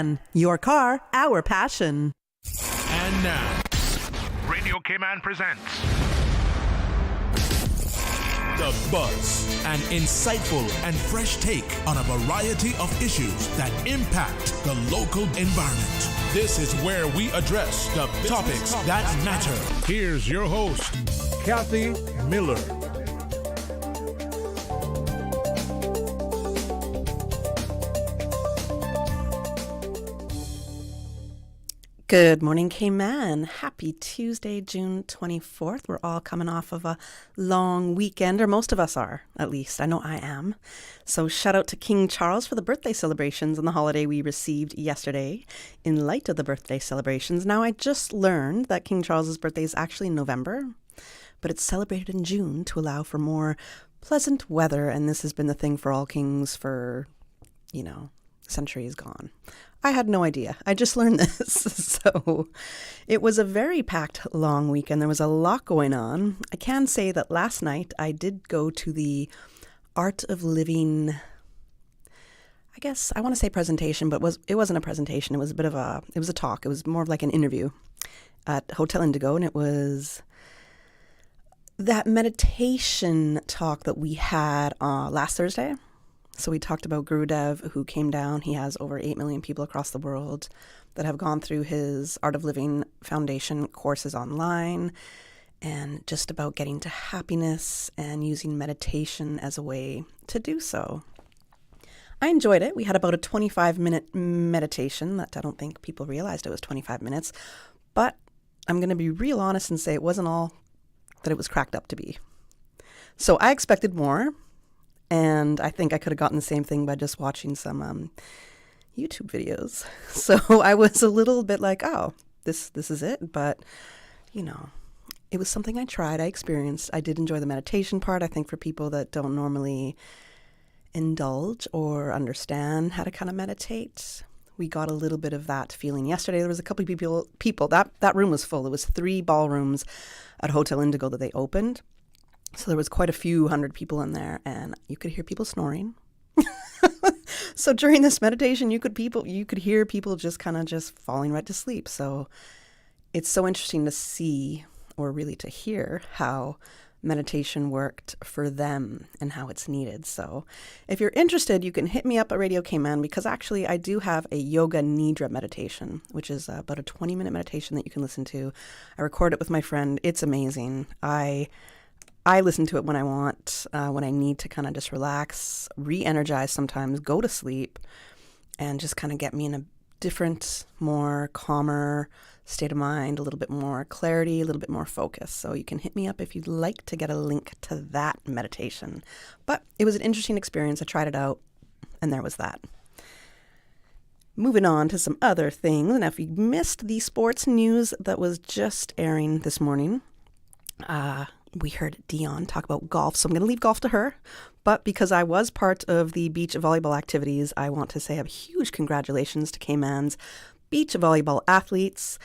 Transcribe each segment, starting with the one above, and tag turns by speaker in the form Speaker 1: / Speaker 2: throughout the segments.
Speaker 1: Cayman, your car, our passion.
Speaker 2: And now,
Speaker 3: Radio Cayman presents
Speaker 2: The Buzz, an insightful and fresh take on a variety of issues that impact the local environment. This is where we address the topics that matter.
Speaker 3: Here's your host, Kathy Miller.
Speaker 1: Good morning, Cayman. Happy Tuesday, June 24th. We're all coming off of a long weekend, or most of us are, at least. I know I am. So shout out to King Charles for the birthday celebrations and the holiday we received yesterday. In light of the birthday celebrations, now I just learned that King Charles's birthday is actually in November, but it's celebrated in June to allow for more pleasant weather, and this has been the thing for all kings for, centuries gone. I had no idea. I just learned this. So it was a very packed, long weekend. There was a lot going on. I can say that last night I did go to the Art of Living, I guess I want to say presentation, but it wasn't a presentation. It was a talk. It was more of like an interview at Hotel Indigo, and it was that meditation talk that we had last Thursday. So we talked about Gurudev, who came down. He has over 8 million people across the world that have gone through his Art of Living Foundation courses online, and just about getting to happiness and using meditation as a way to do so. I enjoyed it. We had about a 25-minute meditation that I don't think people realized it was 25 minutes, but I'm going to be real honest and say it wasn't all that it was cracked up to be. So I expected more. And I think I could have gotten the same thing by just watching some YouTube videos. So I was a little bit like, oh, this is it. But, it was something I tried, I experienced. I did enjoy the meditation part. I think for people that don't normally indulge or understand how to kind of meditate, we got a little bit of that feeling. Yesterday, there was a couple of people. That room was full. It was 3 ballrooms at Hotel Indigo that they opened. So there was quite a few hundred people in there, and you could hear people snoring. So during this meditation, you could hear people just falling right to sleep. So it's so interesting to see, or really to hear, how meditation worked for them and how it's needed. So if you're interested, you can hit me up at Radio Cayman, because actually I do have a yoga nidra meditation, which is about a 20-minute meditation that you can listen to. I record it with my friend. It's amazing. I listen to it when I want, when I need to kind of just relax, re-energize sometimes, go to sleep, and just kind of get me in a different, more calmer state of mind, a little bit more clarity, a little bit more focus. So you can hit me up if you'd like to get a link to that meditation. But it was an interesting experience. I tried it out, and there was that. Moving on to some other things. And if you missed the sports news that was just airing this morning, we heard Dion talk about golf, so I'm going to leave golf to her. But because I was part of the beach volleyball activities, I want to say a huge congratulations to Cayman's beach volleyball athletes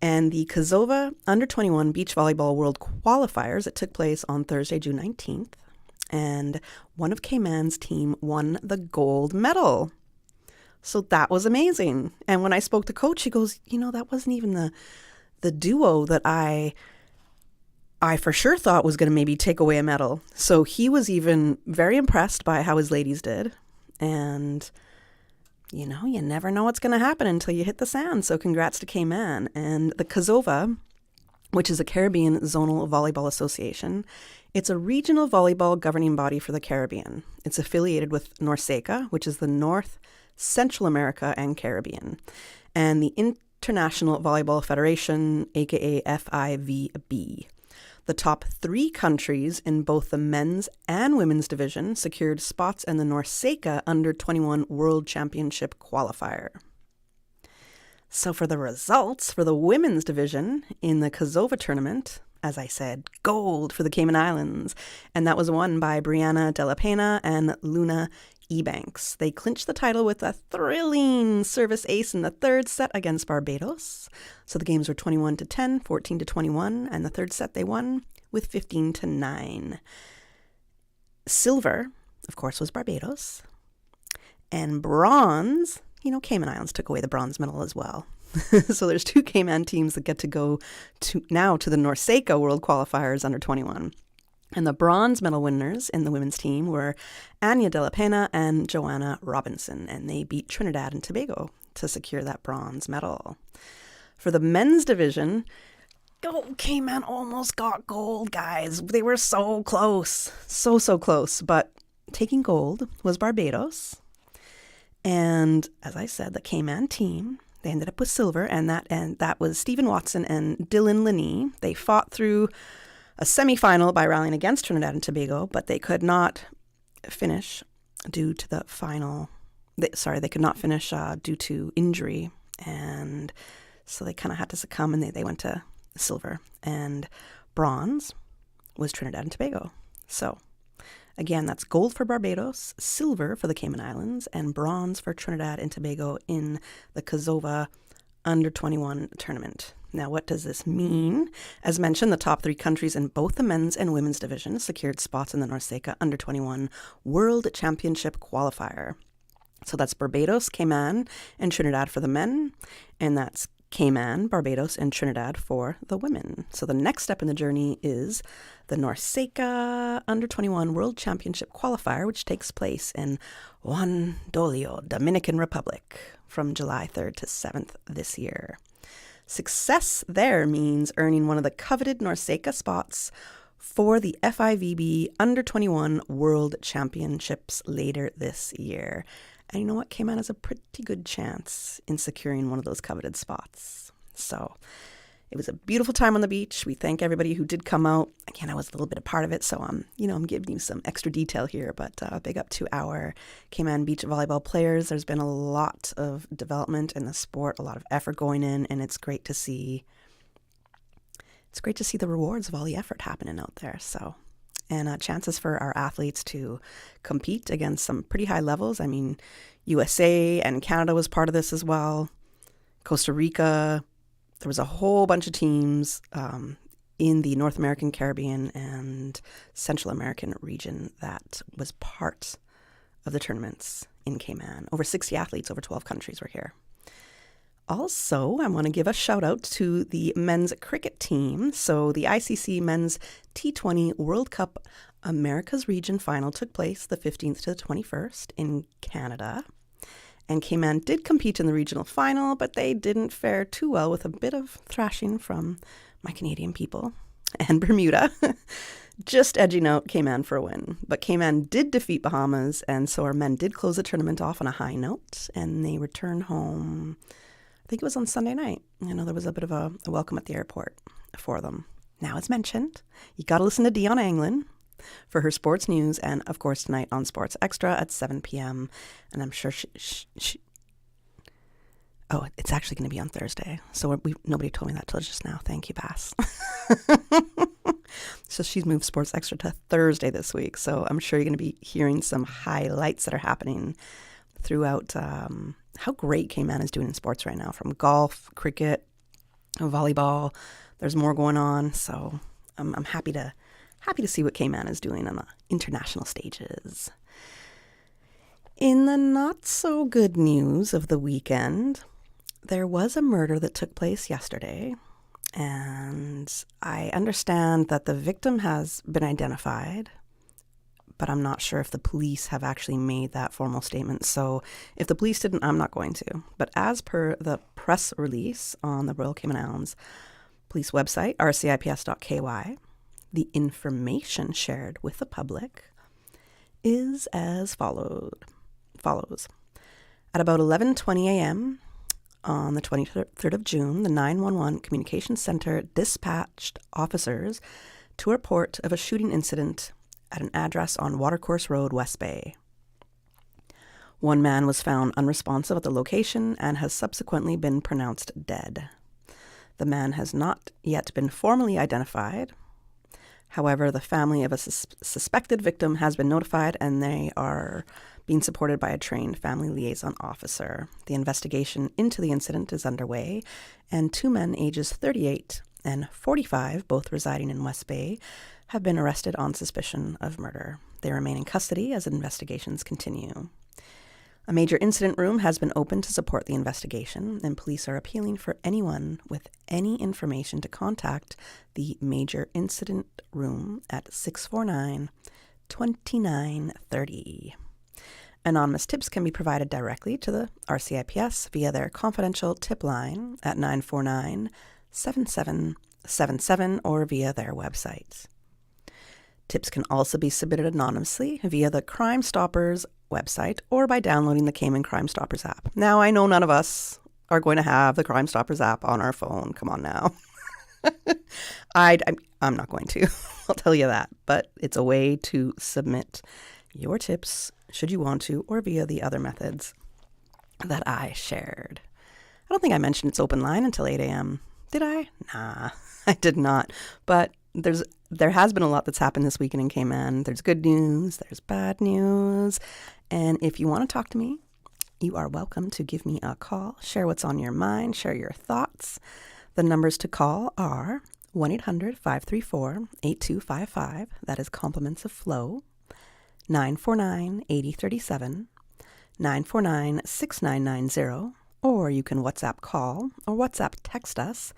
Speaker 1: and the Kazova Under-21 Beach Volleyball World Qualifiers that took place on Thursday, June 19th. And one of Cayman's team won the gold medal. So that was amazing. And when I spoke to Coach, he goes, that wasn't even the duo that I for sure thought was going to maybe take away a medal. So he was even very impressed by how his ladies did. And, you never know what's going to happen until you hit the sand. So congrats to Cayman. And the Kazova, which is a Caribbean Zonal Volleyball Association, it's a regional volleyball governing body for the Caribbean. It's affiliated with NORCECA, which is the North, Central America, and Caribbean. And the International Volleyball Federation, aka FIVB. The top 3 countries in both the men's and women's division secured spots in the NORCECA Under-21 World Championship qualifier. So for the results for the women's division in the Kazova tournament, as I said, gold for the Cayman Islands. And that was won by Brianna De La Pena and Luna Ebanks. They clinched the title with a thrilling service ace in the third set against Barbados. So the games were 21-10, 14-21, and the third set they won with 15-9. Silver, of course, was Barbados. And bronze Cayman Islands took away the bronze medal as well. So there's 2 Cayman teams that get to go to the NORCECA World Qualifiers under 21. And the bronze medal winners in the women's team were Anya De La Pena and Joanna Robinson, and they beat Trinidad and Tobago to secure that bronze medal. For the men's division, Cayman almost got gold, guys. They were so close. So close. But taking gold was Barbados. And as I said, the Cayman team, they ended up with silver, and that was Stephen Watson and Dylan Linney. They fought through a semifinal by rallying against Trinidad and Tobago, but they could not finish due to the final. They could not finish due to injury, and so they kind of had to succumb, and they went to silver. And bronze was Trinidad and Tobago. So again, that's gold for Barbados, silver for the Cayman Islands, and bronze for Trinidad and Tobago in the Kazova under-21 tournament. Now, what does this mean? As mentioned, the top 3 countries in both the men's and women's divisions secured spots in the NORCECA under-21 World Championship qualifier. So that's Barbados, Cayman, and Trinidad for the men, and that's Cayman, Barbados, and Trinidad for the women. So the next step in the journey is the NORCECA Under-21 World Championship qualifier, which takes place in Juan Dolio, Dominican Republic, from July 3rd to 7th this year. Success there means earning one of the coveted NORCECA spots for the FIVB Under-21 World Championships later this year. And you know what? Cayman has a pretty good chance in securing one of those coveted spots. So it was a beautiful time on the beach. We thank everybody who did come out. Again, I was a little bit a part of it, so I'm giving you some extra detail here. But big up to our Cayman beach volleyball players. There's been a lot of development in the sport, a lot of effort going in, and it's great to see. It's great to see the rewards of all the effort happening out there. So. And chances for our athletes to compete against some pretty high levels. I mean, USA and Canada was part of this as well. Costa Rica. There was a whole bunch of teams in the North American, Caribbean, and Central American region that was part of the tournaments in Cayman. Over 60 athletes, over 12 countries were here. Also, I want to give a shout out to the men's cricket team. So the ICC Men's T20 World Cup Americas Region Final took place the 15th to the 21st in Canada. And Cayman did compete in the regional final, but they didn't fare too well with a bit of thrashing from my Canadian people and Bermuda. Just edging out Cayman for a win. But Cayman did defeat Bahamas, and so our men did close the tournament off on a high note, and they returned home. I think it was on Sunday night. There was a bit of a welcome at the airport for them. Now, as mentioned, you got to listen to Dion Anglin for her sports news, and of course tonight on Sports Extra at 7 p.m. And I'm sure it's actually going to be on Thursday. So nobody told me that till just now. Thank you, Bass. So she's moved Sports Extra to Thursday this week. So I'm sure you're going to be hearing some highlights that are happening throughout how great Cayman is doing in sports right now, from golf, cricket, volleyball. There's more going on, so I'm happy to see what Cayman is doing on the international stages. In the not so good news of the weekend, there was a murder that took place yesterday, and I understand that the victim has been identified, but I'm not sure if the police have actually made that formal statement. So if the police didn't, I'm not going to. But as per the press release on the Royal Cayman Islands police website, rcips.ky, the information shared with the public is as follows. At about 11:20 a.m. on the 23rd of June, the 911 Communications Center dispatched officers to a report of a shooting incident at an address on Watercourse Road, West Bay. One man was found unresponsive at the location and has subsequently been pronounced dead. The man has not yet been formally identified. However, the family of a suspected victim has been notified, and they are being supported by a trained family liaison officer. The investigation into the incident is underway, and 2 men ages 38 and 45, both residing in West Bay, have been arrested on suspicion of murder. They remain in custody as investigations continue. A major incident room has been opened to support the investigation, and police are appealing for anyone with any information to contact the major incident room at 649-2930. Anonymous tips can be provided directly to the RCIPS via their confidential tip line at 949-7777 or via their website. Tips can also be submitted anonymously via the Crime Stoppers website or by downloading the Cayman Crime Stoppers app. Now, I know none of us are going to have the Crime Stoppers app on our phone. Come on now. I'm not going to. I'll tell you that. But it's a way to submit your tips, should you want to, or via the other methods that I shared. I don't think I mentioned it's open line until 8 a.m. Did I? Nah, I did not. But there has been a lot that's happened this weekend in Cayman. There's good news, there's bad news. And if you want to talk to me, you are welcome to give me a call, share what's on your mind, share your thoughts. The numbers to call are 1-800-534-8255. That is compliments of flow. 949-8037, 949-6990, or you can WhatsApp call or WhatsApp text us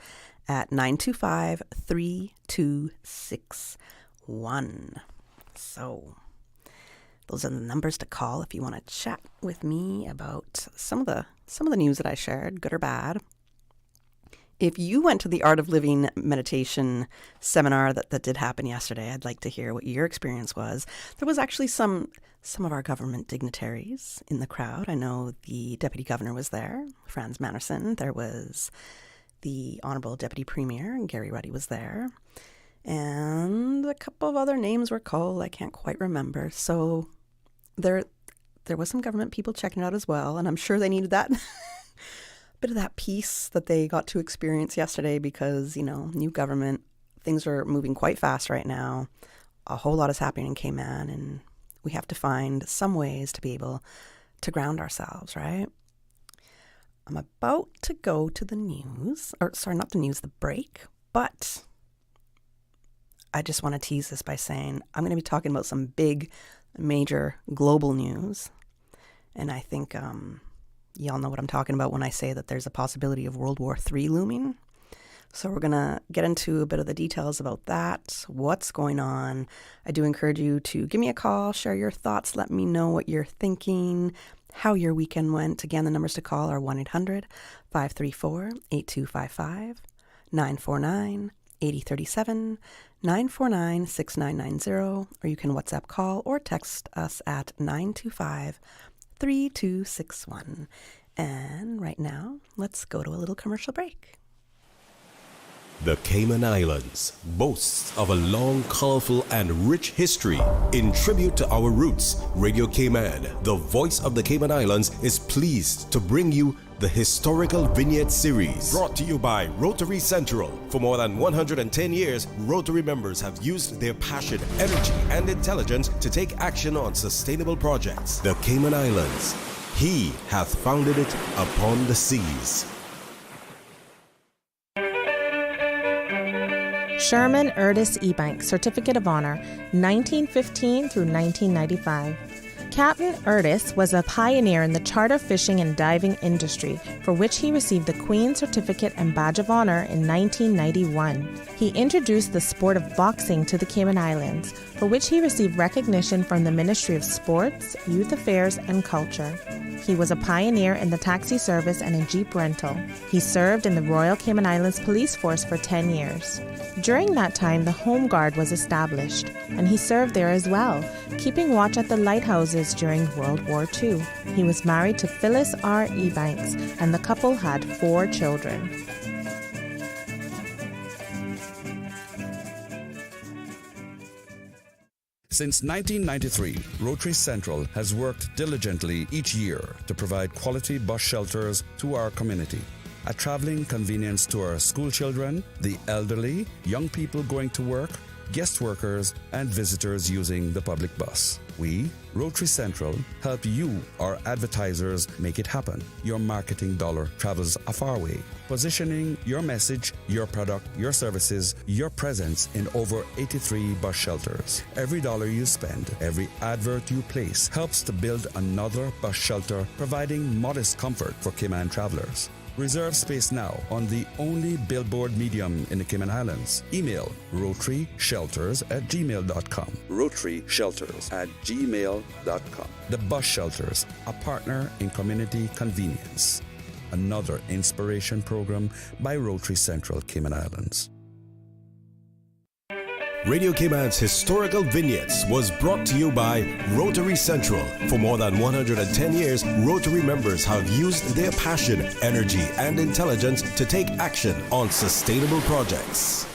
Speaker 1: at 925-3261. So those are the numbers to call if you want to chat with me about some of the news that I shared, good or bad. If you went to the Art of Living meditation seminar that did happen yesterday, I'd like to hear what your experience was. There was actually some of our government dignitaries in the crowd. I know the Deputy Governor was there, Franz Mannerson. There was the Honorable Deputy Premier, Gary Ruddy was there. And a couple of other names were called. I can't quite remember. So there was some government people checking it out as well, and I'm sure they needed that bit of that peace that they got to experience yesterday because, new government, things are moving quite fast right now. A whole lot is happening in Cayman, and we have to find some ways to be able to ground ourselves, right? I'm about to go to the news, not the news, the break, but I just want to tease this by saying I'm going to be talking about some big, major global news, and I think y'all know what I'm talking about when I say that there's a possibility of World War III looming. So we're going to get into a bit of the details about that, what's going on. I do encourage you to give me a call, share your thoughts, let me know what you're thinking, how your weekend went. Again, the numbers to call are 1-800-534-8255, 949-8037, 949-6990, or you can WhatsApp call or text us at 925-3261. And right now, let's go to a little commercial break.
Speaker 4: The Cayman Islands boasts of a long, colorful, and rich history. In tribute to our roots, Radio Cayman, the voice of the Cayman Islands, is pleased to bring you the Historical Vignette Series, brought to you by Rotary Central. For more than 110 years, Rotary members have used their passion, energy, and intelligence to take action on sustainable projects. The Cayman Islands, He hath founded it upon the seas.
Speaker 5: Sherman Erdis Ebank, Certificate of Honor, 1915 through 1995. Captain Erdis was a pioneer in the charter fishing and diving industry, for which he received the Queen's Certificate and Badge of Honor in 1991. He introduced the sport of boxing to the Cayman Islands, for which he received recognition from the Ministry of Sports, Youth Affairs, and Culture. He was a pioneer in the taxi service and in Jeep rental. He served in the Royal Cayman Islands Police Force for 10 years. During that time, the Home Guard was established, and he served there as well, keeping watch at the lighthouses during World War II. He was married to Phyllis R. Ebanks, and the couple had 4 children.
Speaker 6: Since 1993, Rotary Central has worked diligently each year to provide quality bus shelters to our community. A traveling convenience to our school children, the elderly, young people going to work, guest workers, and visitors using the public bus. We, Rotary Central, help you, our advertisers, make it happen. Your marketing dollar travels a far way. Positioning your message, your product, your services, your presence in over 83 bus shelters. Every dollar you spend, every advert you place helps to build another bus shelter, providing modest comfort for Cayman travelers. Reserve space now on the only billboard medium in the Cayman Islands. Email rotaryshelters@gmail.com. rotaryshelters@gmail.com. The Bus Shelters, a partner in community convenience. Another inspiration program by Rotary Central Cayman Islands.
Speaker 4: Radio Cayman's historical vignettes was brought to you by Rotary Central. For more than 110 years, Rotary members have used their passion, energy, and intelligence to take action on sustainable projects.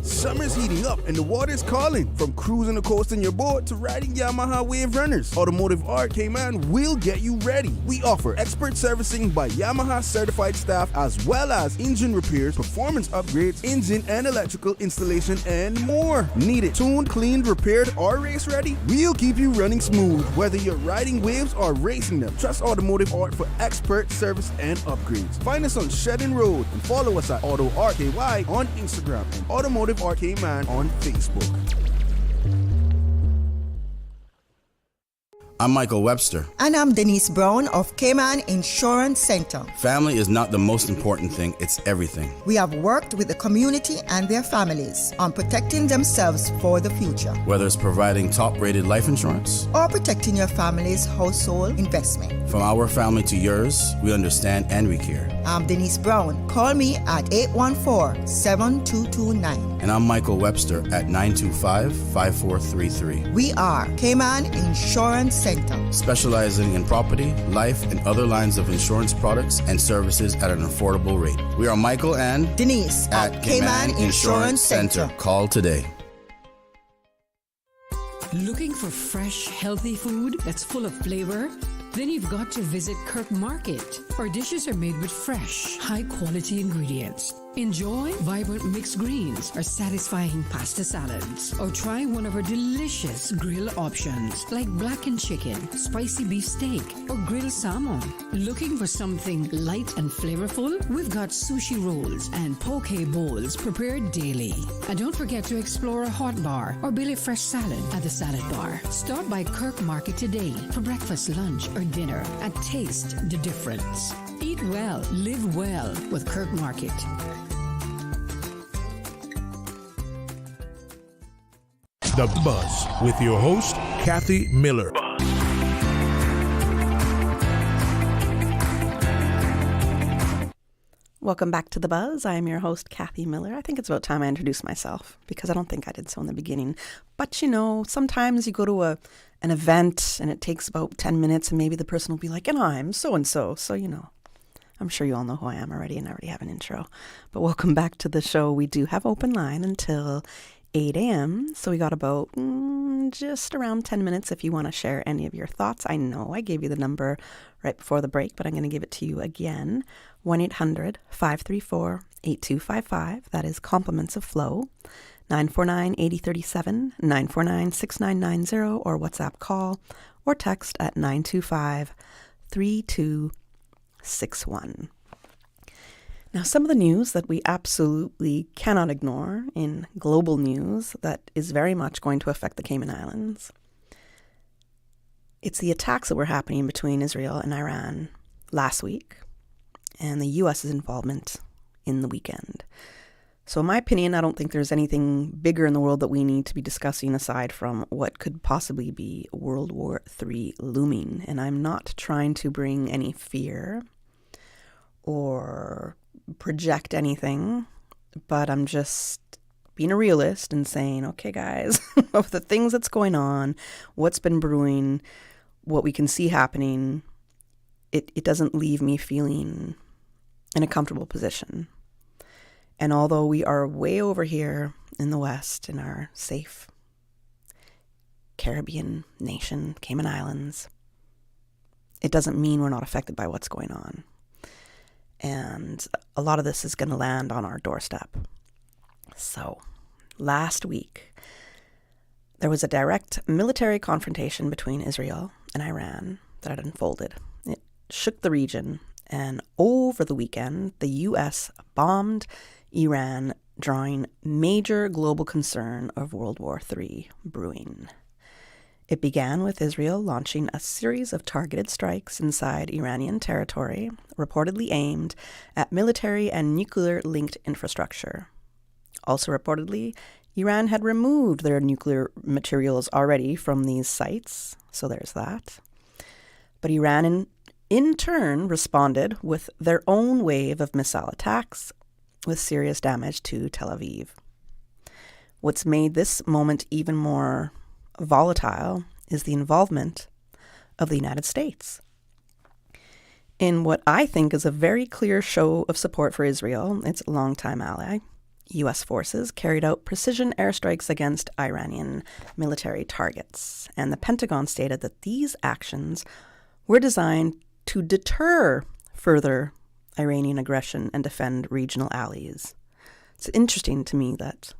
Speaker 7: Summer's heating up and the water's calling. From cruising the coast in your boat to riding Yamaha Wave Runners, Automotive Art Cayman will get you ready. We offer expert servicing by Yamaha certified staff, as well as engine repairs, performance upgrades, engine and electrical installation, and more. Need it tuned, cleaned, repaired, or race ready? We'll keep you running smooth, whether you're riding waves or racing them. Trust Automotive Art for expert service and upgrades. Find us on Shedden Road and follow us at Auto RKY on Instagram and Automotive Art Cayman on Facebook.
Speaker 8: I'm Michael Webster.
Speaker 9: And I'm Denise Brown of Cayman Insurance Center.
Speaker 8: Family is not the most important thing, it's everything.
Speaker 9: We have worked with the community and their families on protecting themselves for the future.
Speaker 8: Whether it's providing top-rated life insurance
Speaker 9: or protecting your family's household investment.
Speaker 8: From our family to yours, we understand and we care.
Speaker 9: I'm Denise Brown. Call me at 814-7229.
Speaker 8: And I'm Michael Webster at 925-5433.
Speaker 9: We are Cayman Insurance Center,
Speaker 8: specializing in property, life, and other lines of insurance products and services at an affordable rate. We are Michael and
Speaker 9: Denise at Cayman Insurance Center.
Speaker 8: Call today.
Speaker 10: Looking for fresh, healthy food that's full of flavor? Then you've got to visit Kirk Market. Our dishes are made with fresh, high-quality ingredients. Enjoy vibrant mixed greens or satisfying pasta salads. Or try one of our delicious grill options like blackened chicken, spicy beef steak, or grilled salmon. Looking for something light and flavorful? We've got sushi rolls and poke bowls prepared daily. And don't forget to explore a hot bar or Billy Fresh salad at the salad bar. Stop by Kirk Market today for breakfast, lunch, or dinner and taste the difference. Eat well, live well with Kirk Market.
Speaker 3: The Buzz with your host, Kathy Miller.
Speaker 1: Welcome back to The Buzz. I am your host, Kathy Miller. I think it's about time I introduce myself because I don't think I did so in the beginning. But, you know, sometimes you go to an event and it takes about 10 minutes and maybe the person will be like, and I'm so-and-so. So, you know, I'm sure you all know who I am already and I already have an intro. But welcome back to the show. We do have open line until 8 a.m. So we got about just around 10 minutes if you want to share any of your thoughts. I know I gave you the number right before the break, but I'm going to give it to you again. 1-800-534-8255. That is Compliments of Flow. 949-8037, 949-6990, or WhatsApp call or text at 925-3261. Now, some of the news that we absolutely cannot ignore in global news that is very much going to affect the Cayman Islands. It's the attacks that were happening between Israel and Iran last week and the U.S.'s involvement in the weekend. So in my opinion, I don't think there's anything bigger in the world that we need to be discussing aside from what could possibly be World War III looming. And I'm not trying to bring any fear or project anything, but I'm just being a realist and saying, okay, guys, of the things that's going on, what's been brewing, what we can see happening, it doesn't leave me feeling in a comfortable position. And although we are way over here in the West in our safe Caribbean nation, Cayman Islands, it doesn't mean we're not affected by what's going on. And a lot of this is going to land on our doorstep. So, last week, there was a direct military confrontation between Israel and Iran that had unfolded. It shook the region, and over the weekend, the U.S. bombed Iran, drawing major global concern of World War III brewing. It began with Israel launching a series of targeted strikes inside Iranian territory, reportedly aimed at military and nuclear-linked infrastructure. Also reportedly, Iran had removed their nuclear materials already from these sites, so there's that. But Iran in turn responded with their own wave of missile attacks, with serious damage to Tel Aviv. What's made this moment even more volatile is the involvement of the United States in what I think is a very clear show of support for Israel, its longtime ally. U.S. forces carried out precision airstrikes against Iranian military targets, and the Pentagon stated that these actions were designed to deter further Iranian aggression and defend regional allies. It's interesting to me that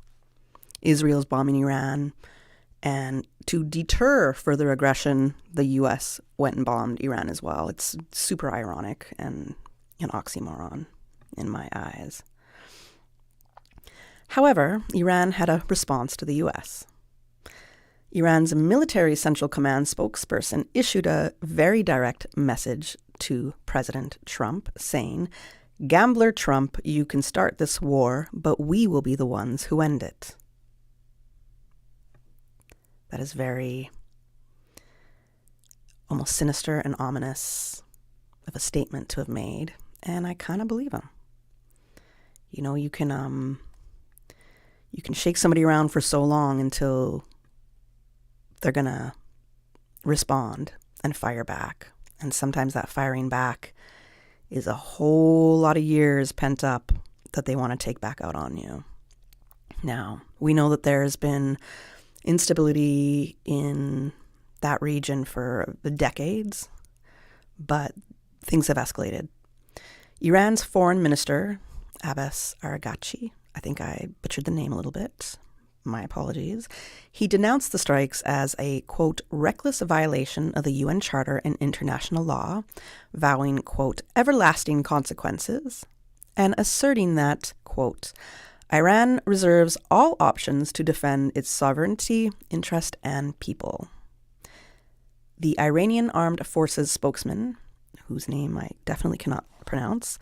Speaker 1: Israel's bombing Iran, and to deter further aggression, the U.S. went and bombed Iran as well. It's super ironic and an oxymoron in my eyes. However, Iran had a response to the U.S. Iran's military central command spokesperson issued a very direct message to President Trump saying, "Gambler Trump, you can start this war, but we will be the ones who end it." That is very almost sinister and ominous of a statement to have made, and I kind of believe him. You know, you can shake somebody around for so long until they're going to respond and fire back. And sometimes that firing back is a whole lot of years pent up that they want to take back out on you. Now, we know that there's been instability in that region for decades, but things have escalated. Iran's foreign minister, Abbas Araghchi, I think I butchered the name a little bit, my apologies, he denounced the strikes as a, quote, reckless violation of the UN Charter and international law, vowing, quote, everlasting consequences, and asserting that, quote, Iran reserves all options to defend its sovereignty, interest, and people. The Iranian Armed Forces spokesman, whose name I definitely cannot pronounce,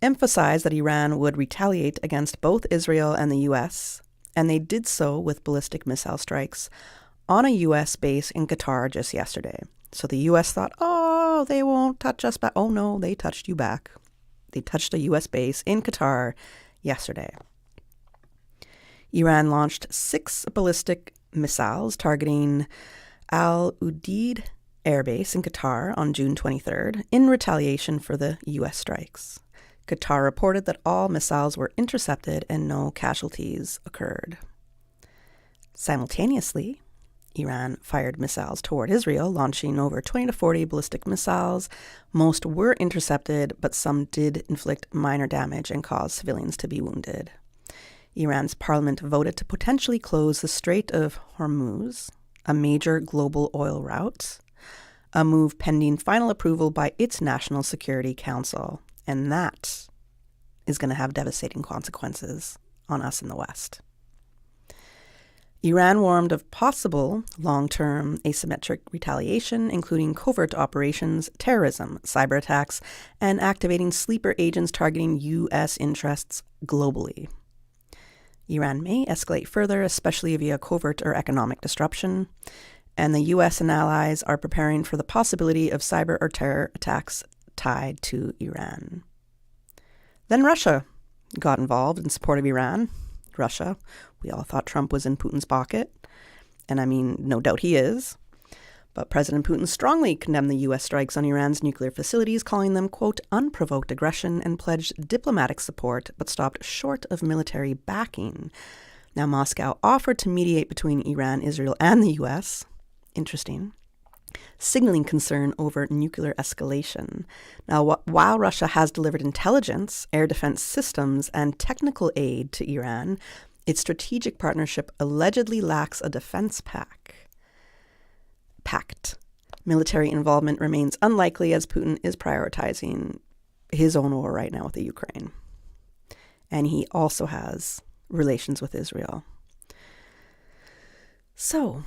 Speaker 1: emphasized that Iran would retaliate against both Israel and the U.S., and they did so with ballistic missile strikes on a U.S. base in Qatar just yesterday. So the U.S. thought, oh, they won't touch us back. Oh, no, they touched you back. They touched a U.S. base in Qatar yesterday. Iran launched 6 ballistic missiles targeting Al Udeid Air Base in Qatar on June 23rd in retaliation for the U.S. strikes. Qatar reported that all missiles were intercepted and no casualties occurred. Simultaneously, Iran fired missiles toward Israel, launching over 20 to 40 ballistic missiles. Most were intercepted, but some did inflict minor damage and cause civilians to be wounded. Iran's parliament voted to potentially close the Strait of Hormuz, a major global oil route, a move pending final approval by its National Security Council. And that is going to have devastating consequences on us in the West. Iran warned of possible long-term asymmetric retaliation, including covert operations, terrorism, cyber attacks, and activating sleeper agents targeting U.S. interests globally. Iran may escalate further, especially via covert or economic disruption, and the U.S. and allies are preparing for the possibility of cyber or terror attacks tied to Iran. Then Russia got involved in support of Iran. Russia, we all thought Trump was in Putin's pocket, and I mean, no doubt he is. But President Putin strongly condemned the U.S. strikes on Iran's nuclear facilities, calling them, quote, unprovoked aggression, and pledged diplomatic support, but stopped short of military backing. Now, Moscow offered to mediate between Iran, Israel, and the U.S. Interesting. signaling concern over nuclear escalation. Now, while Russia has delivered intelligence, air defense systems, and technical aid to Iran, its strategic partnership allegedly lacks a defense pact. Military involvement remains unlikely as Putin is prioritizing his own war right now with the Ukraine. And he also has relations with Israel. So,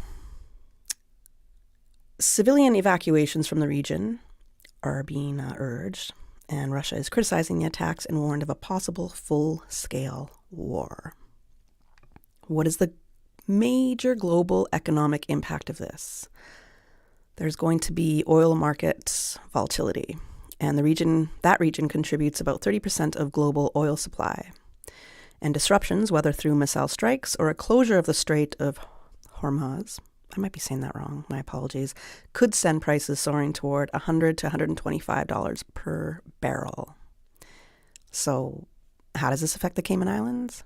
Speaker 1: civilian evacuations from the region are being urged, and Russia is criticizing the attacks and warned of a possible full-scale war. What is the major global economic impact of this? There's going to be oil market volatility, and that region contributes about 30% of global oil supply. And disruptions, whether through missile strikes or a closure of the Strait of Hormuz, I might be saying that wrong, my apologies, could send prices soaring toward $100 to $125 per barrel. So how does this affect the Cayman Islands?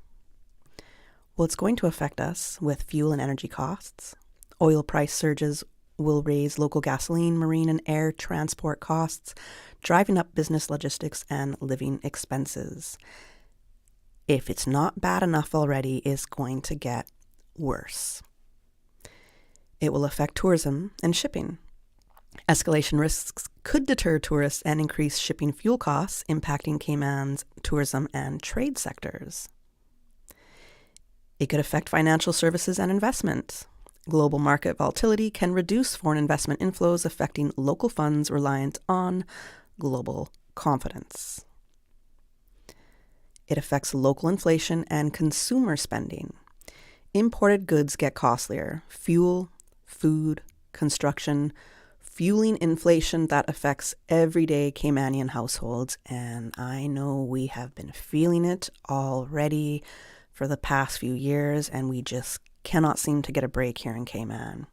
Speaker 1: Well, it's going to affect us with fuel and energy costs. Oil price surges will raise local gasoline, marine, and air transport costs, driving up business logistics and living expenses. If it's not bad enough already, it's going to get worse. It will affect tourism and shipping. Escalation risks could deter tourists and increase shipping fuel costs, impacting Cayman's tourism and trade sectors. It could affect financial services and investment. Global market volatility can reduce foreign investment inflows, affecting local funds reliant on global confidence. It affects local inflation and consumer spending. Imported goods get costlier. Fuel, food, construction, fueling inflation that affects everyday Caymanian households. And I know we have been feeling it already for the past few years, and we just cannot seem to get a break here in Cayman.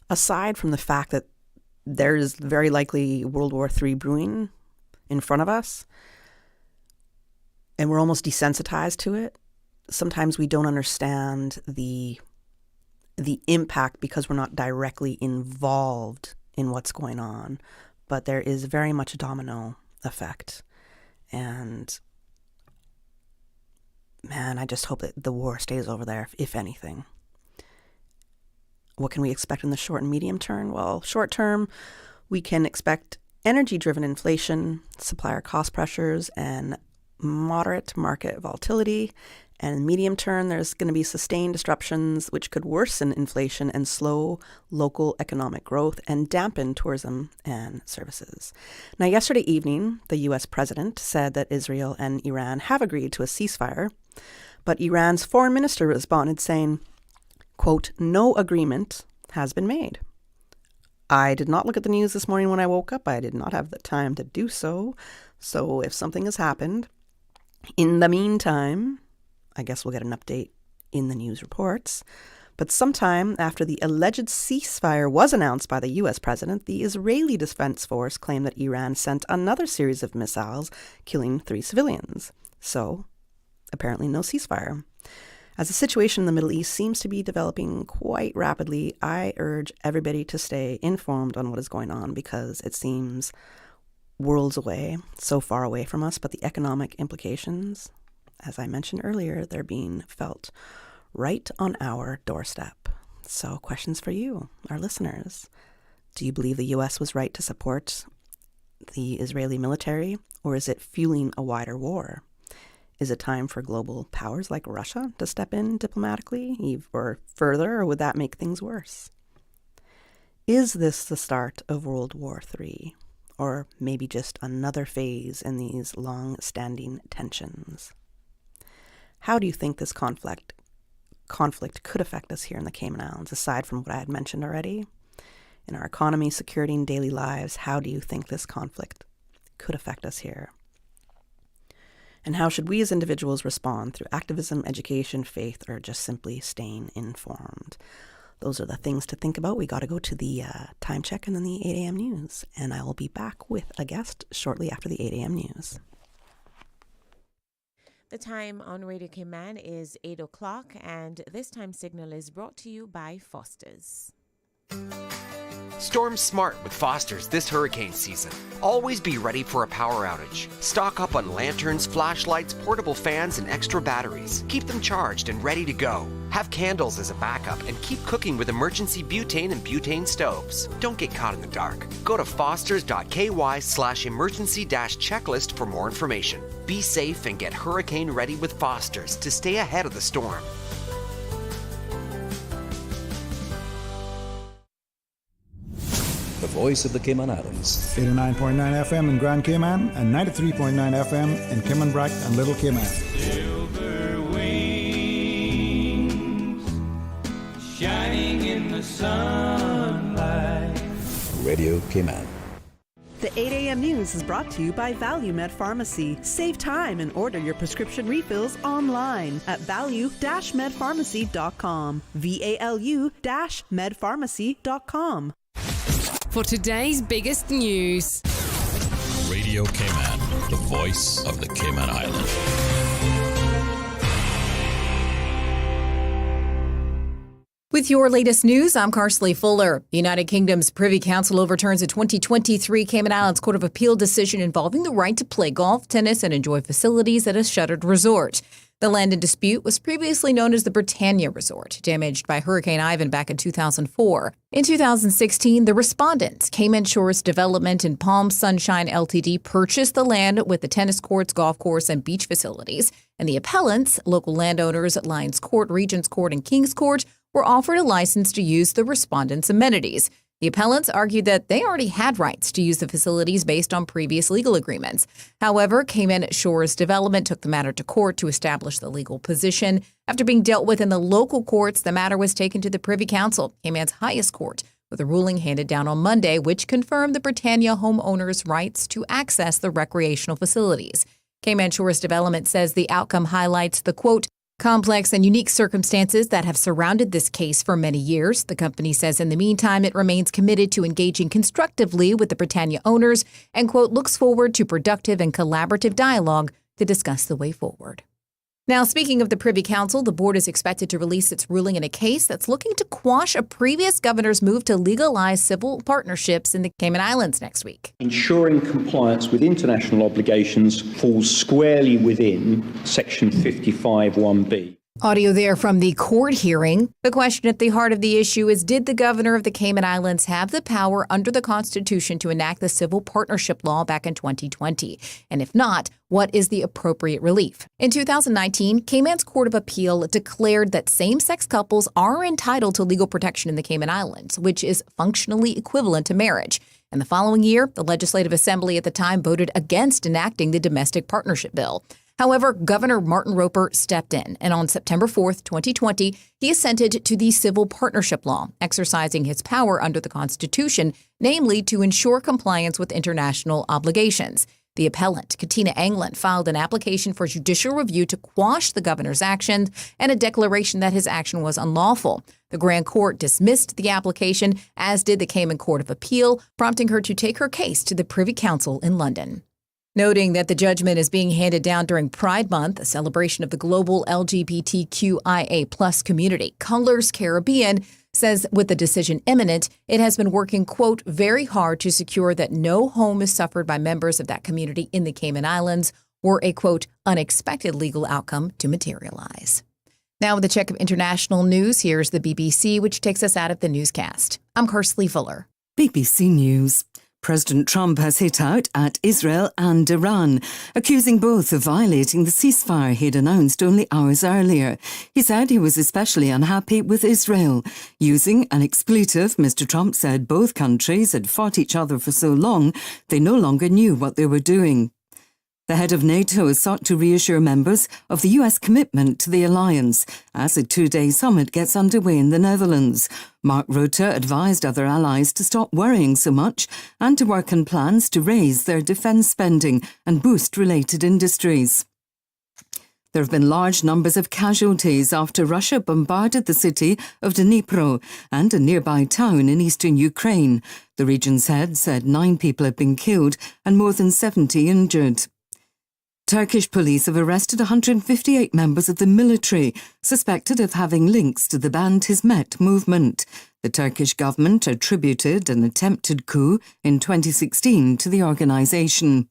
Speaker 1: Aside from the fact that there's very likely World War III brewing in front of us, and we're almost desensitized to it, sometimes we don't understand the impact because we're not directly involved in what's going on. But there is very much a domino effect. And man, I just hope that the war stays over there, if anything. What can we expect in the short and medium term? Well, short term, we can expect energy-driven inflation, supplier cost pressures, and moderate market volatility. And medium term, there's going to be sustained disruptions which could worsen inflation and slow local economic growth and dampen tourism and services. Now, yesterday evening, the U.S. president said that Israel and Iran have agreed to a ceasefire, but Iran's foreign minister responded saying, quote, "No agreement has been made." I did not look at the news this morning when I woke up. I did not have the time to do so. So if something has happened, in the meantime, I guess we'll get an update in the news reports. But sometime after the alleged ceasefire was announced by the U.S. president, the Israeli Defense Force claimed that Iran sent another series of missiles, killing 3 civilians. So, apparently no ceasefire. As the situation in the Middle East seems to be developing quite rapidly, I urge everybody to stay informed on what is going on because it seems worlds away, so far away from us, but the economic implications, as I mentioned earlier, they're being felt right on our doorstep. So questions for you, our listeners. Do you believe the U.S. was right to support the Israeli military, or is it fueling a wider war? Is it time for global powers like Russia to step in diplomatically or further, or would that make things worse? Is this the start of World War III, or maybe just another phase in these long-standing tensions? How do you think this conflict could affect us here in the Cayman Islands, aside from what I had mentioned already? In our economy, security, and daily lives, how do you think this conflict could affect us here? And how should we as individuals respond through activism, education, faith, or just simply staying informed? Those are the things to think about. We got to go to the time check and then the 8 a.m. news. And I will be back with a guest shortly after the 8 a.m. news.
Speaker 11: The time on Radio Cayman is 8 o'clock, and this time signal is brought to you by Foster's.
Speaker 12: Storm smart with Foster's this hurricane season. Always be ready for a power outage. Stock up on lanterns, flashlights, portable fans, and extra batteries. Keep them charged and ready to go. Have candles as a backup and keep cooking with emergency butane and butane stoves. Don't get caught in the dark. Go to fosters.ky/emergency-checklist for more information. Be safe and get hurricane ready with Foster's to stay ahead of the storm.
Speaker 13: The voice of the Cayman Islands.
Speaker 14: 89.9 FM in Grand Cayman and 93.9 FM in Caymanbrac and Little Cayman.
Speaker 15: Silver wings shining in the sunlight.
Speaker 13: Radio Cayman.
Speaker 1: The 8 a.m. news is brought to you by ValueMed Pharmacy. Save time and order your prescription refills online at value-medpharmacy.com. VALU-medpharmacy.com.
Speaker 16: For today's biggest news.
Speaker 17: Radio Cayman, the voice of the Cayman Islands.
Speaker 18: With your latest news, I'm Carsley Fuller. The United Kingdom's Privy Council overturns a 2023 Cayman Islands Court of Appeal decision involving the right to play golf, tennis, and enjoy facilities at a shuttered resort. The land in dispute was previously known as the Britannia Resort, damaged by Hurricane Ivan back in 2004. In 2016, the respondents, Cayman Shores Development and Palm Sunshine Ltd., purchased the land with the tennis courts, golf course, and beach facilities. And the appellants, local landowners at Lions Court, Regents Court, and Kings Court, were offered a license to use the respondents' amenities. The appellants argued that they already had rights to use the facilities based on previous legal agreements. However, Cayman Shores Development took the matter to court to establish the legal position. After being dealt with in the local courts, the matter was taken to the Privy Council, Cayman's highest court, with a ruling handed down on Monday, which confirmed the Britannia homeowners' rights to access the recreational facilities. Cayman Shores Development says the outcome highlights the, quote, complex and unique circumstances that have surrounded this case for many years. The company says in the meantime, it remains committed to engaging constructively with the Britannia owners and, quote, looks forward to productive and collaborative dialogue to discuss the way forward. Now, speaking of the Privy Council, the board is expected to release its ruling in a case that's looking to quash a previous governor's move to legalize civil partnerships in the Cayman Islands next week.
Speaker 19: Ensuring compliance with international obligations falls squarely within Section 55(1)(b).
Speaker 18: Audio there from the court hearing. The question at the heart of the issue is, did the governor of the Cayman Islands have the power under the Constitution to enact the civil partnership law back in 2020? And if not, what is the appropriate relief? In 2019, Cayman's Court of Appeal declared that same-sex couples are entitled to legal protection in the Cayman Islands, which is functionally equivalent to marriage. And the following year, the Legislative Assembly at the time voted against enacting the domestic partnership bill. However, Governor Martin Roper stepped in, and on September 4th, 2020, he assented to the civil partnership law, exercising his power under the Constitution, namely to ensure compliance with international obligations. The appellant, Katina Anglin, filed an application for judicial review to quash the governor's actions and a declaration that his action was unlawful. The Grand Court dismissed the application, as did the Cayman Court of Appeal, prompting her to take her case to the Privy Council in London. Noting that the judgment is being handed down during Pride Month, a celebration of the global LGBTQIA+ community, Colors Caribbean says with the decision imminent, it has been working, quote, very hard to secure that no home is suffered by members of that community in the Cayman Islands or a, quote, unexpected legal outcome to materialize. Now with a check of international news, here's the BBC, which takes us out of the newscast. I'm Carsley Fuller.
Speaker 20: BBC News. President Trump has hit out at Israel and Iran, accusing both of violating the ceasefire he'd announced only hours earlier. He said he was especially unhappy with Israel. Using an expletive, Mr. Trump said both countries had fought each other for so long they no longer knew what they were doing. The head of NATO has sought to reassure members of the US commitment to the alliance as a two-day summit gets underway in the Netherlands. Mark Rutte advised other allies to stop worrying so much and to work on plans to raise their defence spending and boost related industries. There have been large numbers of casualties after Russia bombarded the city of Dnipro and a nearby town in eastern Ukraine. The region's head said 9 people have been killed and more than 70 injured. Turkish police have arrested 158 members of the military, suspected of having links to the banned Hizmet movement. The Turkish government attributed an attempted coup in 2016 to the organisation.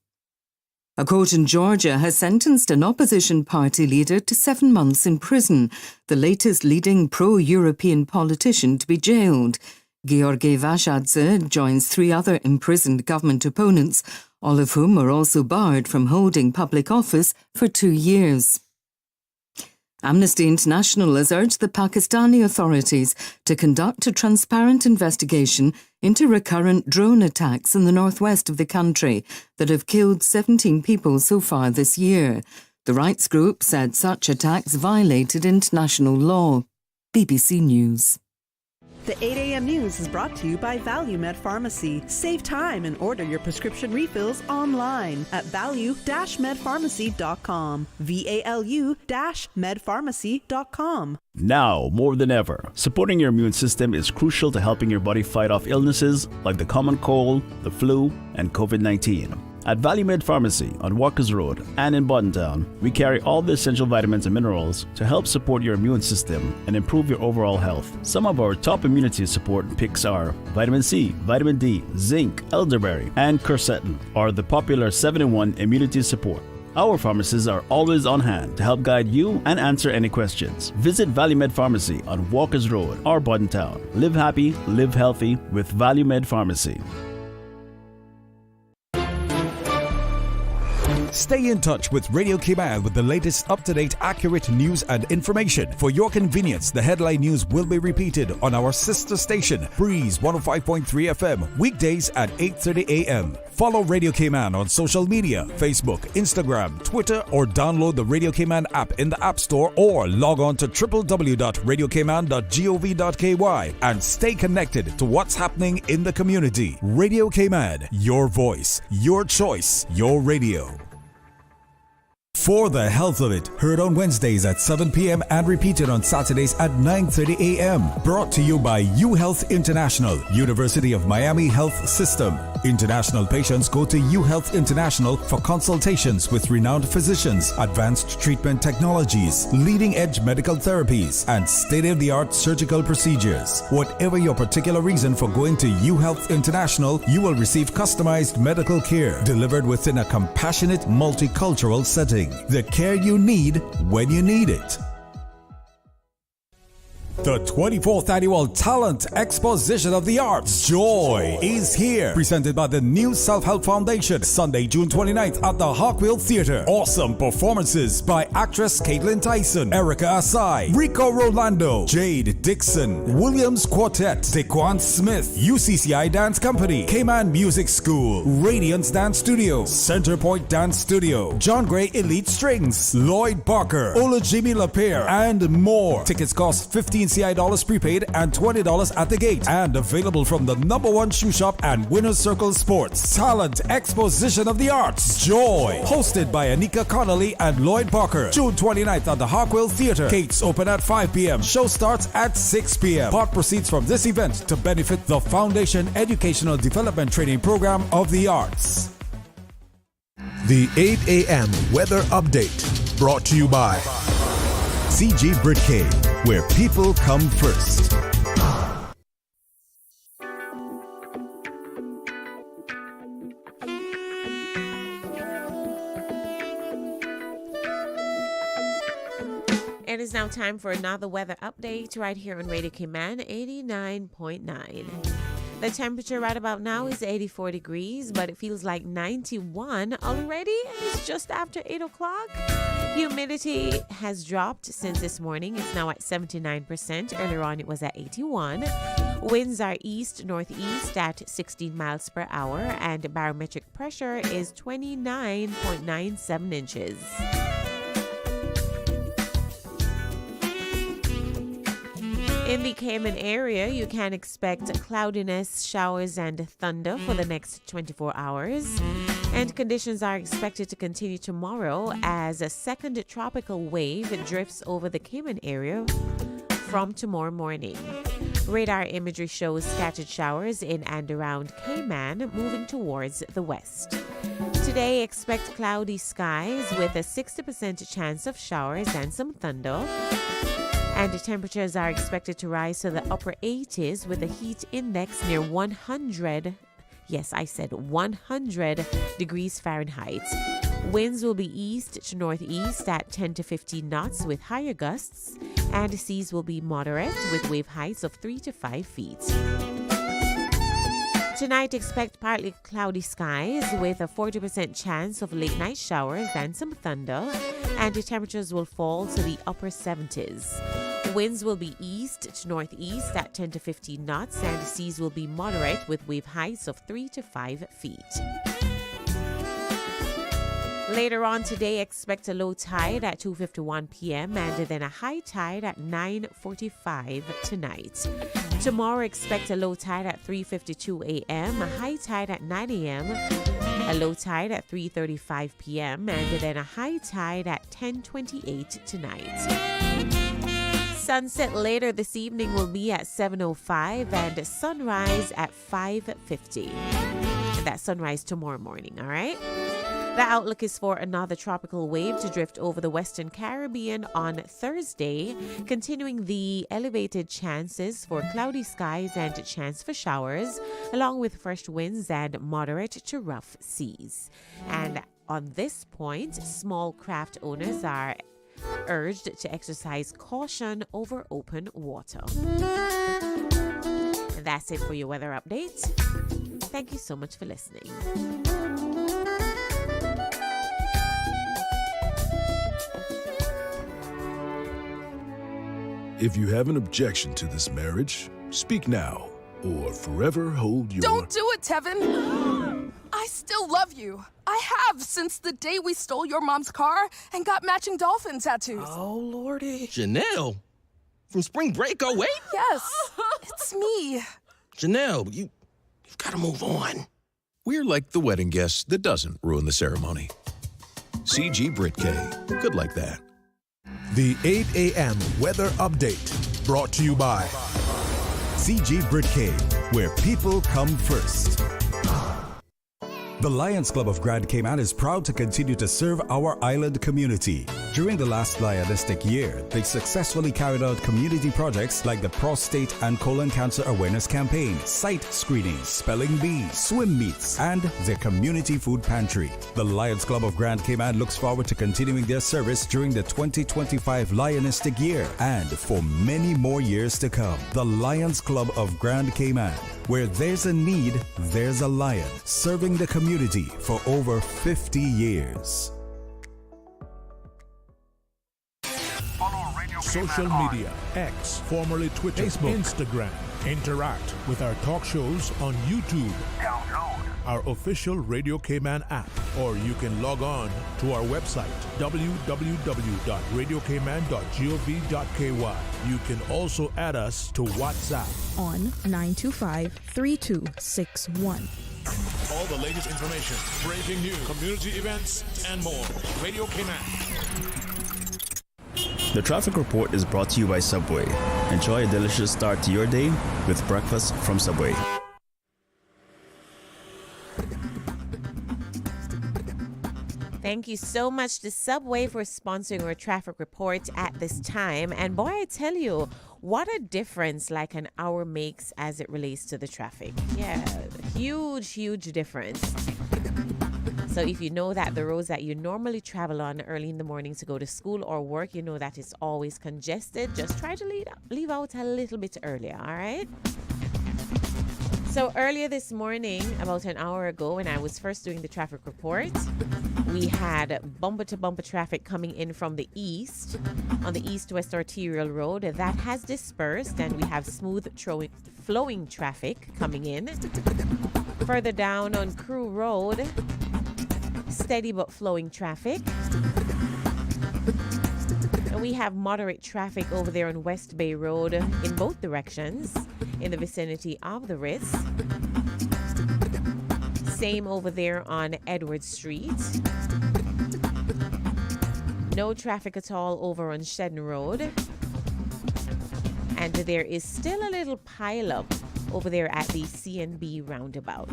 Speaker 20: A court in Georgia has sentenced an opposition party leader to 7 months in prison, the latest leading pro-European politician to be jailed. Georgi Vashadze joins 3 other imprisoned government opponents, all of whom are also barred from holding public office for 2 years. Amnesty International has urged the Pakistani authorities to conduct a transparent investigation into recurrent drone attacks in the northwest of the country that have killed 17 people so far this year. The rights group said such attacks violated international law. BBC News.
Speaker 1: The 8 a.m. news is brought to you by ValueMed Pharmacy. Save time and order your prescription refills online at value-medpharmacy.com. VALU-medpharmacy.com.
Speaker 21: Now, more than ever, supporting your immune system is crucial to helping your body fight off illnesses like the common cold, the flu, and COVID-19. At ValueMed Pharmacy on Walkers Road and in Buttontown, we carry all the essential vitamins and minerals to help support your immune system and improve your overall health. Some of our top immunity support picks are vitamin C, vitamin D, zinc, elderberry, and quercetin are the popular 7-in-1 immunity support. Our pharmacists are always on hand to help guide you and answer any questions. Visit ValueMed Pharmacy on Walkers Road or Buttontown. Live happy, live healthy with ValueMed Pharmacy.
Speaker 22: Stay in touch with Radio Cayman with the latest up-to-date, accurate news and information. For your convenience, the headline news will be repeated on our sister station, Breeze 105.3 FM, weekdays at 8:30 a.m. Follow Radio Cayman on social media, Facebook, Instagram, Twitter, or download the Radio Cayman app in the App Store or log on to www.radiocayman.gov.ky and stay connected to what's happening in the community. Radio Cayman, your voice, your choice, your radio. For the Health of It, heard on Wednesdays at 7 p.m. and repeated on Saturdays at 9:30 a.m. Brought to you by UHealth International, University of Miami Health System. International patients go to UHealth International for consultations with renowned physicians, advanced treatment technologies, leading-edge medical therapies, and state-of-the-art surgical procedures. Whatever your particular reason for going to UHealth International, you will receive customized medical care delivered within a compassionate, multicultural setting. The care you need when you need it. The 24th Annual Talent Exposition of the Arts, Joy, is here. Presented by the New Self-Help Foundation, Sunday, June 29th at the Hawkwill Theatre. Awesome performances by actress Caitlin Tyson, Erica Asai, Rico Rolando, Jade Dixon, Williams Quartet, Dequan Smith, UCCI Dance Company, Cayman Music School, Radiance Dance Studio, Centerpoint Dance Studio, John Gray Elite Strings, Lloyd Barker, Ola Jimmy LaPierre, and more. Tickets cost $15 CI prepaid and $20 at the gate, and available from the #1 shoe shop and Winners Circle Sports. Talent Exposition of the Arts, Joy, hosted by Anika Connolly and Lloyd Barker. June 29th at the Hawkwill Theatre. Gates open at 5 p.m. Show starts at 6 p.m. Part proceeds from this event to benefit the Foundation Educational Development Training Program of the Arts.
Speaker 3: The 8 a.m. weather update brought to you by CG Britcade, where people come first.
Speaker 11: It is now time for another weather update right here on Radio Cayman 89.9. The temperature right about now is 84 degrees, but it feels like 91 already, and it's just after 8 o'clock. Humidity has dropped since this morning. It's now at 79%. Earlier on, it was at 81. Winds are east-northeast at 16 miles per hour, and barometric pressure is 29.97 inches. In the Cayman area, you can expect cloudiness, showers, and thunder for the next 24 hours. And conditions are expected to continue tomorrow as a second tropical wave drifts over the Cayman area from tomorrow morning. Radar imagery shows scattered showers in and around Cayman, moving towards the west. Today, expect cloudy skies with a 60% chance of showers and some thunder. And the temperatures are expected to rise to the upper 80s with a heat index near 100. Yes, I said 100 degrees Fahrenheit. Winds will be east to northeast at 10 to 15 knots with higher gusts, and the seas will be moderate with wave heights of 3 to 5 feet. Tonight, expect partly cloudy skies with a 40% chance of late night showers and some thunder, and the temperatures will fall to the upper 70s. Winds will be east to northeast at 10 to 15 knots, and the seas will be moderate with wave heights of 3 to 5 feet. Later on today, expect a low tide at 2:51 p.m. and then a high tide at 9:45 tonight. Tomorrow, expect a low tide at 3:52 a.m., a high tide at 9 a.m., a low tide at 3:35 p.m., and then a high tide at 10:28 tonight. Sunset later this evening will be at 7:05 and sunrise at 5:50. And that's sunrise tomorrow morning, all right? The outlook is for another tropical wave to drift over the Western Caribbean on Thursday, continuing the elevated chances for cloudy skies and chance for showers, along with fresh winds and moderate to rough seas. And on this point, small craft owners are urged to exercise caution over open water. And that's it for your weather update. Thank you so much for listening.
Speaker 2: If you have an objection to this marriage, speak now or forever hold your...
Speaker 5: Don't do it, Tevin! I still love you. I have since the day we stole your mom's car and got matching dolphin tattoos.
Speaker 23: Oh, Lordy. Janelle? From spring break, oh wait?
Speaker 5: Yes, it's me.
Speaker 23: Janelle, you've got to move on.
Speaker 24: We're like the wedding guest that doesn't ruin the ceremony. CG Brit-K. Good like that.
Speaker 3: The 8 a.m. weather update brought to you by CG Brit-K, where people come first.
Speaker 22: The Lions Club of Grand Cayman is proud to continue to serve our island community. During the last Lionistic year, they successfully carried out community projects like the Prostate and Colon Cancer Awareness Campaign, site screenings, spelling bee, swim meets, and their community food pantry. The Lions Club of Grand Cayman looks forward to continuing their service during the 2025 Lionistic year and for many more years to come. The Lions Club of Grand Cayman, where there's a need, there's a lion, serving the community for over 50 years.
Speaker 25: Social media, X, formerly Twitter, Facebook, Instagram. Interact with our talk shows on YouTube. Download our official Radio Cayman app, or you can log on to our website, www.radiocayman.gov.ky. You can also add us to WhatsApp
Speaker 26: on 925-3261.
Speaker 25: All the latest information, breaking news, community events, and more. Radio Cayman.
Speaker 21: The traffic report is brought to you by Subway. Enjoy a delicious start to your day with breakfast from Subway.
Speaker 11: Thank you so much to Subway for sponsoring our traffic report at this time. And boy, I tell you, what a difference like an hour makes as it relates to the traffic. Yeah, huge difference. So if you know that the roads that you normally travel on early in the morning to go to school or work, you know that it's always congested, just try to leave out a little bit earlier, all right? So earlier this morning, about an hour ago, when I was first doing the traffic report, we had bumper-to-bumper traffic coming in from the east on the east-west arterial road. That has dispersed, and we have smooth flowing traffic coming in. Further down on Crew Road, steady but flowing traffic. And we have moderate traffic over there on West Bay Road in both directions in the vicinity of the Ritz. Same over there on Edward Street. No traffic at all over on Shedden Road. And there is still a little pileup over there at the CNB roundabout.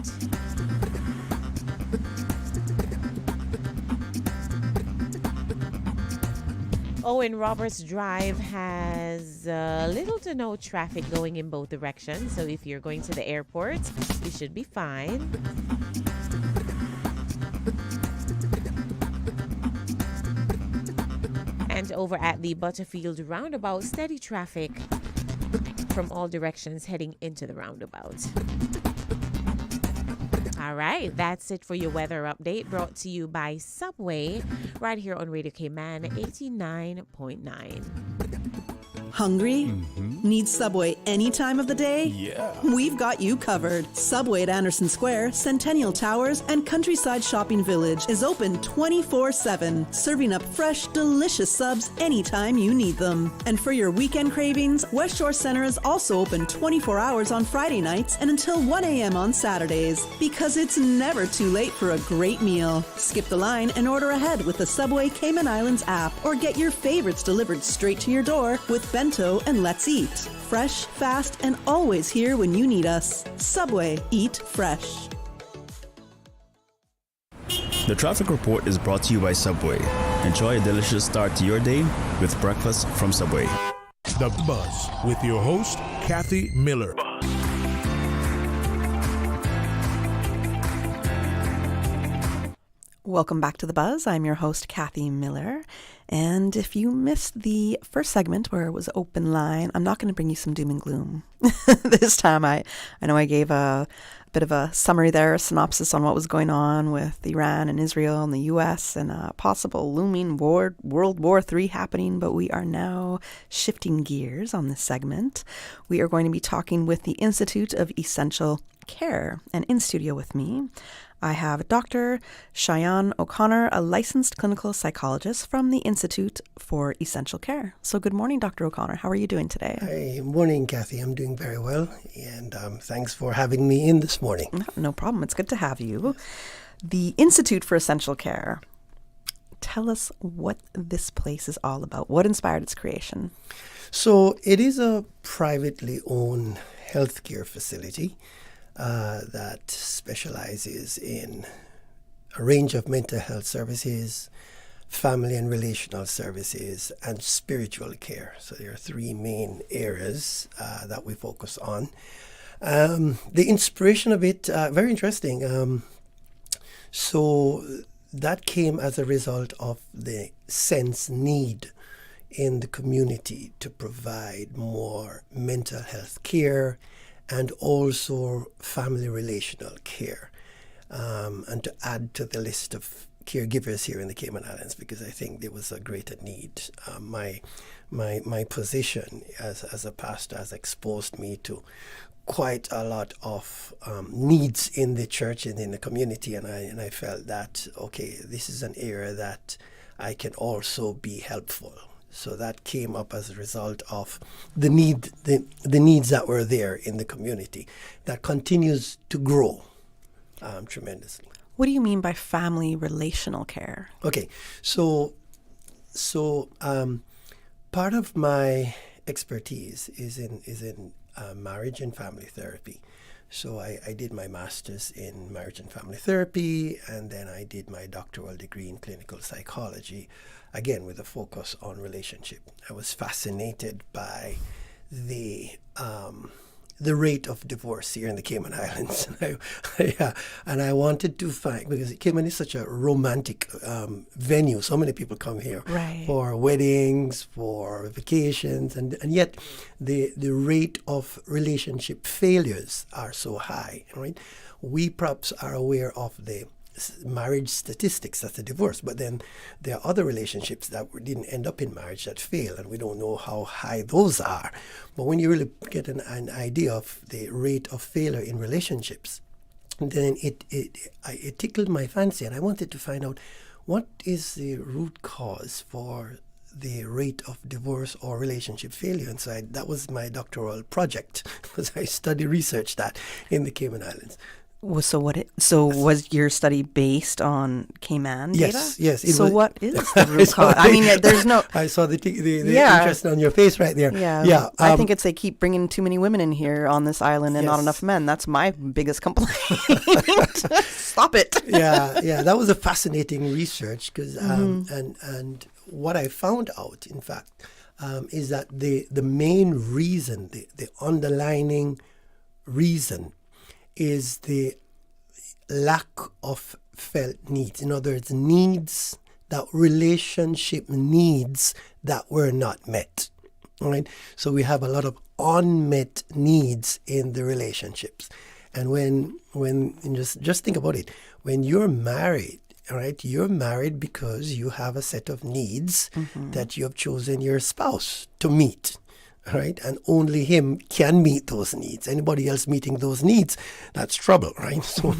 Speaker 11: Oh, and Roberts Drive has little to no traffic going in both directions. So if you're going to the airport, you should be fine. And over at the Butterfield roundabout, steady traffic from all directions heading into the roundabout. All right, that's it for your weather update, brought to you by Subway, right here on Radio Cayman 89.9.
Speaker 1: Hungry? Need Subway any time of the day?
Speaker 22: Yeah.
Speaker 1: We've got you covered. Subway at Anderson Square, Centennial Towers, and Countryside Shopping Village is open 24/7, serving up fresh, delicious subs anytime you need them. And for your weekend cravings, West Shore Center is also open 24 hours on Friday nights and until 1 a.m. on Saturdays, because it's never too late for a great meal. Skip the line and order ahead with the Subway Cayman Islands app, or get your favorites delivered straight to your door with Bento and Let's Eat. Fresh, fast, and always here when you need us. Subway, eat fresh.
Speaker 21: The traffic report is brought to you by Subway. Enjoy a delicious start to your day with breakfast from Subway.
Speaker 25: The Buzz with your host, Kathy Miller.
Speaker 1: Welcome back to The Buzz. I'm your host, Kathy Miller. And if you missed the first segment where it was open line, I'm not going to bring you some doom and gloom. This time I know I gave a bit of a summary there, a synopsis on what was going on with Iran and Israel and the U.S. and a possible looming World War III happening, but we are now shifting gears on this segment. We are going to be talking with the Institute of Essential Care, and in studio with me, I have Dr. Shion O'Connor, a licensed clinical psychologist from the Institute for Essential Care. So good morning, Dr. O'Connor. How are you doing today?
Speaker 4: Hi, morning, Kathy. I'm doing very well, and thanks for having me in this morning.
Speaker 1: No problem. It's good to have you. The Institute for Essential Care. Tell us what this place is all about. What inspired its creation?
Speaker 4: So it is a privately owned healthcare facility that specializes in a range of mental health services, family and relational services, and spiritual care. So there are three main areas that we focus on. The inspiration of it, very interesting. So that came as a result of the sense need in the community to provide more mental health care and also family relational care, and to add to the list of caregivers here in the Cayman Islands, because I think there was a greater need. My position as a pastor has exposed me to quite a lot of needs in the church and in the community, and I felt that, okay, this is an area that I can also be helpful. So that came up as a result of the needs that were there in the community that continues to grow tremendously.
Speaker 1: What do you mean by family relational care?
Speaker 4: Okay, so part of my expertise is in marriage and family therapy. So I did my master's in marriage and family therapy, and then I did my doctoral degree in clinical psychology, again with a focus on relationship. I was fascinated by the rate of divorce here in the Cayman Islands, and I wanted to find, because Cayman is such a romantic venue. So many people come here for weddings, for vacations, and yet the rate of relationship failures are so high. Right? We perhaps are aware of the marriage statistics, that's a divorce, but then there are other relationships that didn't end up in marriage that fail, and we don't know how high those are. But when you really get an idea of the rate of failure in relationships, then it tickled my fancy, and I wanted to find out what is the root cause for the rate of divorce or relationship failure. And so that was my doctoral project, because I researched that in the Cayman Islands.
Speaker 1: So was your study based on Cayman data?
Speaker 4: Yes.
Speaker 1: So what is the root cause? I mean, there's no.
Speaker 4: I saw the interest on your face right there.
Speaker 1: Yeah. I think it's they keep bringing too many women in here on this island and not enough men. That's my biggest complaint. Stop it.
Speaker 4: Yeah. That was a fascinating research because and what I found out, in fact, is that the main reason, the underlining reason, is the lack of felt needs. In other words, relationship needs that were not met. Right? So we have a lot of unmet needs in the relationships. And when just think about it, when you're married, right, you're married because you have a set of needs that you have chosen your spouse to meet. Right, and only him can meet those needs. Anybody else meeting those needs, that's trouble, right? So,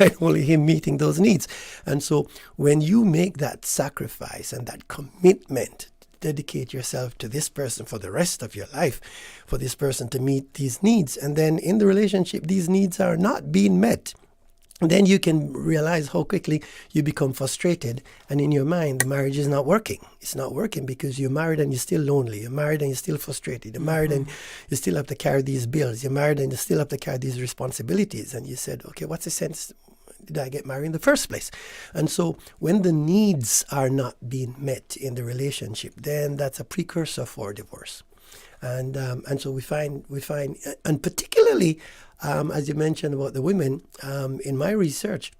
Speaker 4: right, only him meeting those needs. And so, when you make that sacrifice and that commitment, dedicate yourself to this person for the rest of your life, for this person to meet these needs, and then in the relationship, these needs are not being met, then you can realize how quickly you become frustrated, and in your mind, the marriage is not working. It's not working because you're married and you're still lonely. You're married and you're still frustrated. You're married and you still have to carry these bills. You're married and you still have to carry these responsibilities. And you said, okay, what's the sense? Did I get married in the first place? And so when the needs are not being met in the relationship, then that's a precursor for divorce. And so we find, and particularly, as you mentioned about the women, in my research,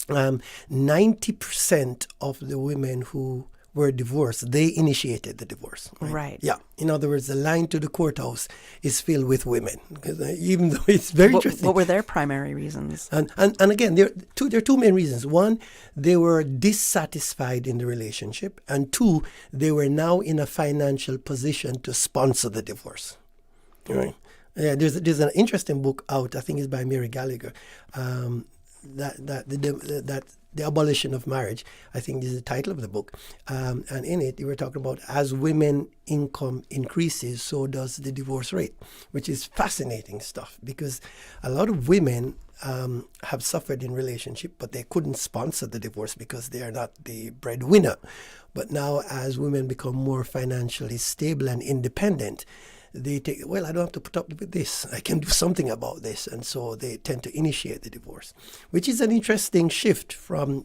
Speaker 4: 90% of the women who were divorced, they initiated the divorce.
Speaker 1: Right.
Speaker 4: Yeah. In other words, the line to the courthouse is filled with women. Even though it's very interesting.
Speaker 1: What were their primary reasons?
Speaker 4: And again, there are two main reasons. One, they were dissatisfied in the relationship. And two, they were now in a financial position to sponsor the divorce. Right. Yeah, there's an interesting book out, I think it's by Mary Gallagher, that The Abolition of Marriage, I think is the title of the book. And in it, you were talking about as women income increases, so does the divorce rate, which is fascinating stuff because a lot of women have suffered in relationship, but they couldn't sponsor the divorce because they are not the breadwinner. But now as women become more financially stable and independent, they take, well, I don't have to put up with this. I can do something about this. And so they tend to initiate the divorce, which is an interesting shift from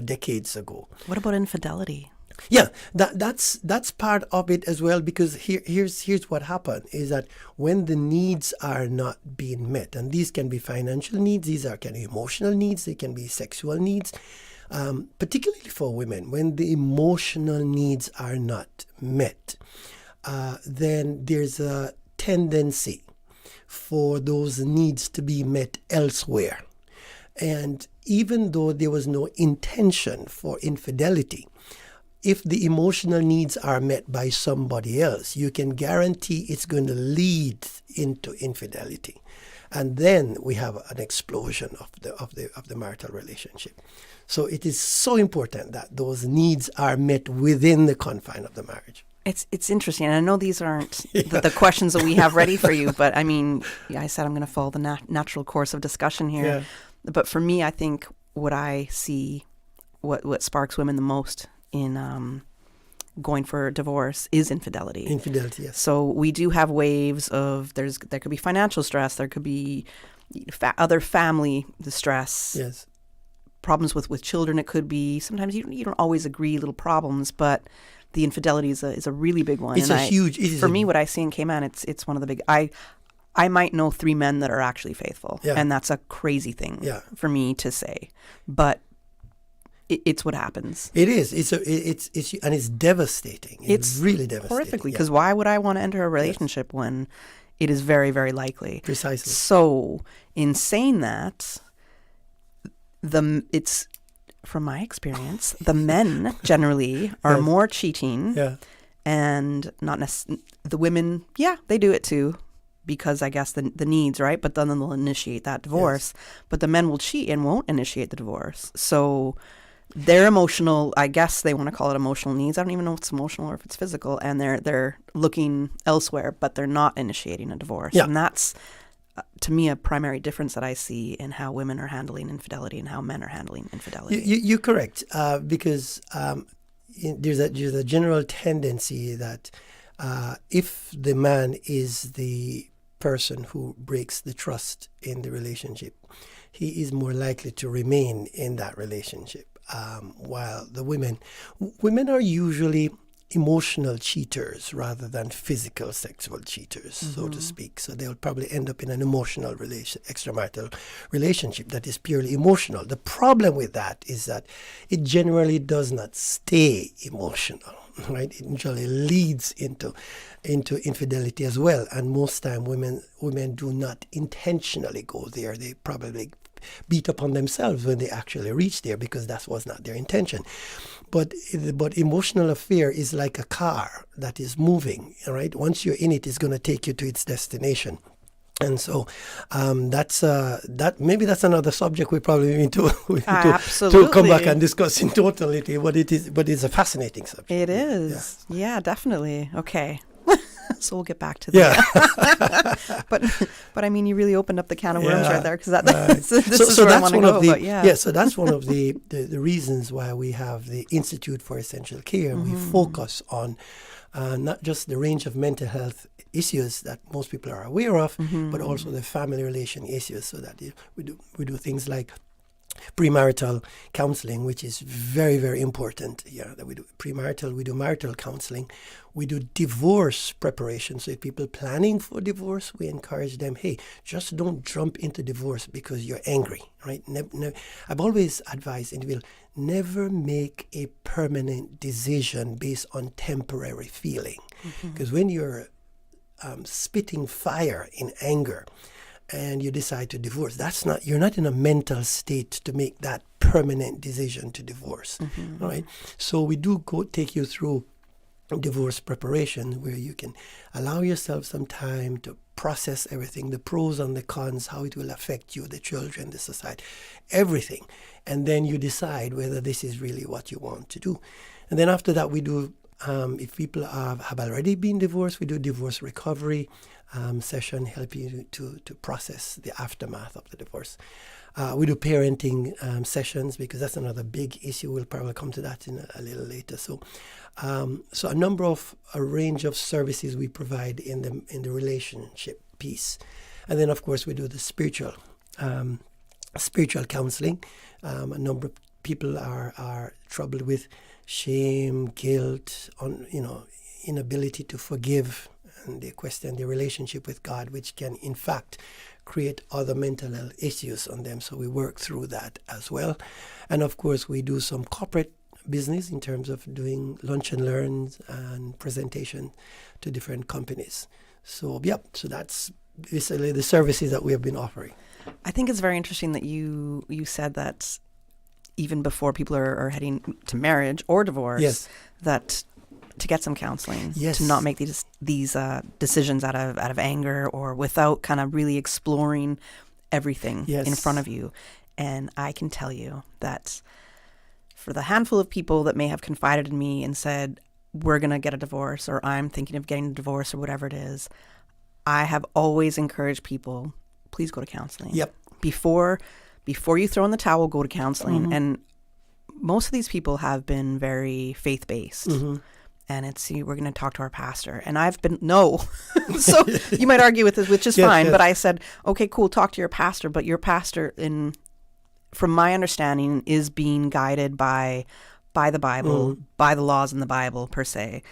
Speaker 4: decades ago.
Speaker 1: What about infidelity?
Speaker 4: Yeah, that's part of it as well, because here's what happened is that when the needs are not being met, and these can be financial needs, these can be emotional needs, they can be sexual needs, particularly for women, when the emotional needs are not met, then there's a tendency for those needs to be met elsewhere. And even though there was no intention for infidelity, if the emotional needs are met by somebody else, you can guarantee it's going to lead into infidelity. And then we have an explosion of the marital relationship. So it is so important that those needs are met within the confine of the marriage.
Speaker 1: It's interesting. And I know these aren't the questions that we have ready for you, but I mean, I said I'm going to follow the natural course of discussion here.
Speaker 4: Yeah.
Speaker 1: But for me, I think what I see, what sparks women the most in going for divorce is infidelity.
Speaker 4: Infidelity, yes.
Speaker 1: So we do have waves of there could be financial stress, there could be other family distress.
Speaker 4: Yes.
Speaker 1: Problems with children. It could be sometimes you don't always agree, little problems, but the infidelity is a really big one.
Speaker 4: It's huge.
Speaker 1: For me, what I see in Cayman, it's one of the big. I might know 3 men that are actually faithful, and that's a crazy thing for me to say, but it's what happens.
Speaker 4: It is. It's devastating. It's really devastating.
Speaker 1: Horrifically, because why would I want to enter a relationship when it is very, very likely?
Speaker 4: Precisely.
Speaker 1: So, in saying that, it's from my experience, the men generally are more cheating, and not necessarily the women. Yeah, they do it too, because I guess the needs, right? But then they'll initiate that divorce. Yes. But the men will cheat and won't initiate the divorce. So their emotional, I guess they want to call it emotional needs. I don't even know if it's emotional or if it's physical, and they're looking elsewhere, but they're not initiating a divorce.
Speaker 4: Yeah.
Speaker 1: And that's to me, a primary difference that I see in how women are handling infidelity and how men are handling infidelity.
Speaker 4: You're correct, because there's a general tendency that if the man is the person who breaks the trust in the relationship, he is more likely to remain in that relationship. While the women are usually emotional cheaters rather than physical sexual cheaters, so to speak. So they'll probably end up in an emotional extramarital relationship that is purely emotional. The problem with that is that it generally does not stay emotional, right? It usually leads into infidelity as well. And most time women do not intentionally go there. They probably beat upon themselves when they actually reach there, because that was not their intention. But emotional affair is like a car that is moving, right? Once you're in it, it's going to take you to its destination. And so maybe that's another subject we probably need to come back and discuss in totality. But it's a fascinating subject.
Speaker 1: It is, yeah definitely. Okay. So we'll get back to that. But I mean, you really opened up the can of worms right there, because this is where I want to go.
Speaker 4: So that's one of the reasons why we have the Institute for Essential Care, and we focus on not just the range of mental health issues that most people are aware of, but also the family relation issues. So that we do things like premarital counseling, which is very, very important. Yeah, that we do premarital, we do marital counseling, we do divorce preparation. So if people planning for divorce, we encourage them, hey, just don't jump into divorce because you're angry, right? I've always advised individuals, never make a permanent decision based on temporary feeling. Because when you're spitting fire in anger, and you decide to divorce, you're not in a mental state to make that permanent decision to divorce, right? So we do take you through divorce preparation, where you can allow yourself some time to process everything, the pros and the cons, how it will affect you, the children, the society, everything. And then you decide whether this is really what you want to do. And then after that, we do, if people have already been divorced, we do divorce recovery session, help you to process the aftermath of the divorce. We do parenting sessions, because that's another big issue. We'll probably come to that in a little later. So a range of services we provide in the relationship piece. And then, of course, we do the spiritual counseling. A number of people are troubled with shame, guilt, inability to forgive, and they question their relationship with God, which can, in fact, create other mental health issues on them. So we work through that as well. And of course, we do some corporate business in terms of doing lunch and learns and presentation to different companies. So, so that's basically the services that we have been offering.
Speaker 1: I think it's very interesting that you said that even before people are heading to marriage or divorce, that to get some counseling, to not make these decisions out of anger or without kind of really exploring everything in front of you. And I can tell you that for the handful of people that may have confided in me and said, we're going to get a divorce, or I'm thinking of getting a divorce, or whatever it is, I have always encouraged people, please go to counseling. Before you throw in the towel, go to counseling. And most of these people have been very faith-based. And it's, we're going to talk to our pastor. And I've been, no. So you might argue with this, which is fine. But I said, okay, cool, talk to your pastor. But your pastor, from my understanding, is being guided by the Bible, by the laws in the Bible, per se.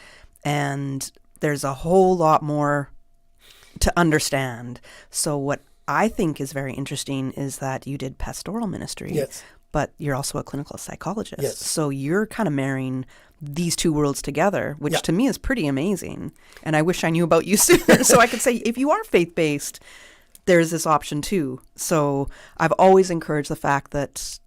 Speaker 1: And there's a whole lot more to understand. So what I think is very interesting is that you did pastoral ministry, but you're also a clinical psychologist. So you're kind of marrying these two worlds together, which to me is pretty amazing. And I wish I knew about you sooner so I could say, if you are faith-based, there's this option too. So I've always encouraged the fact that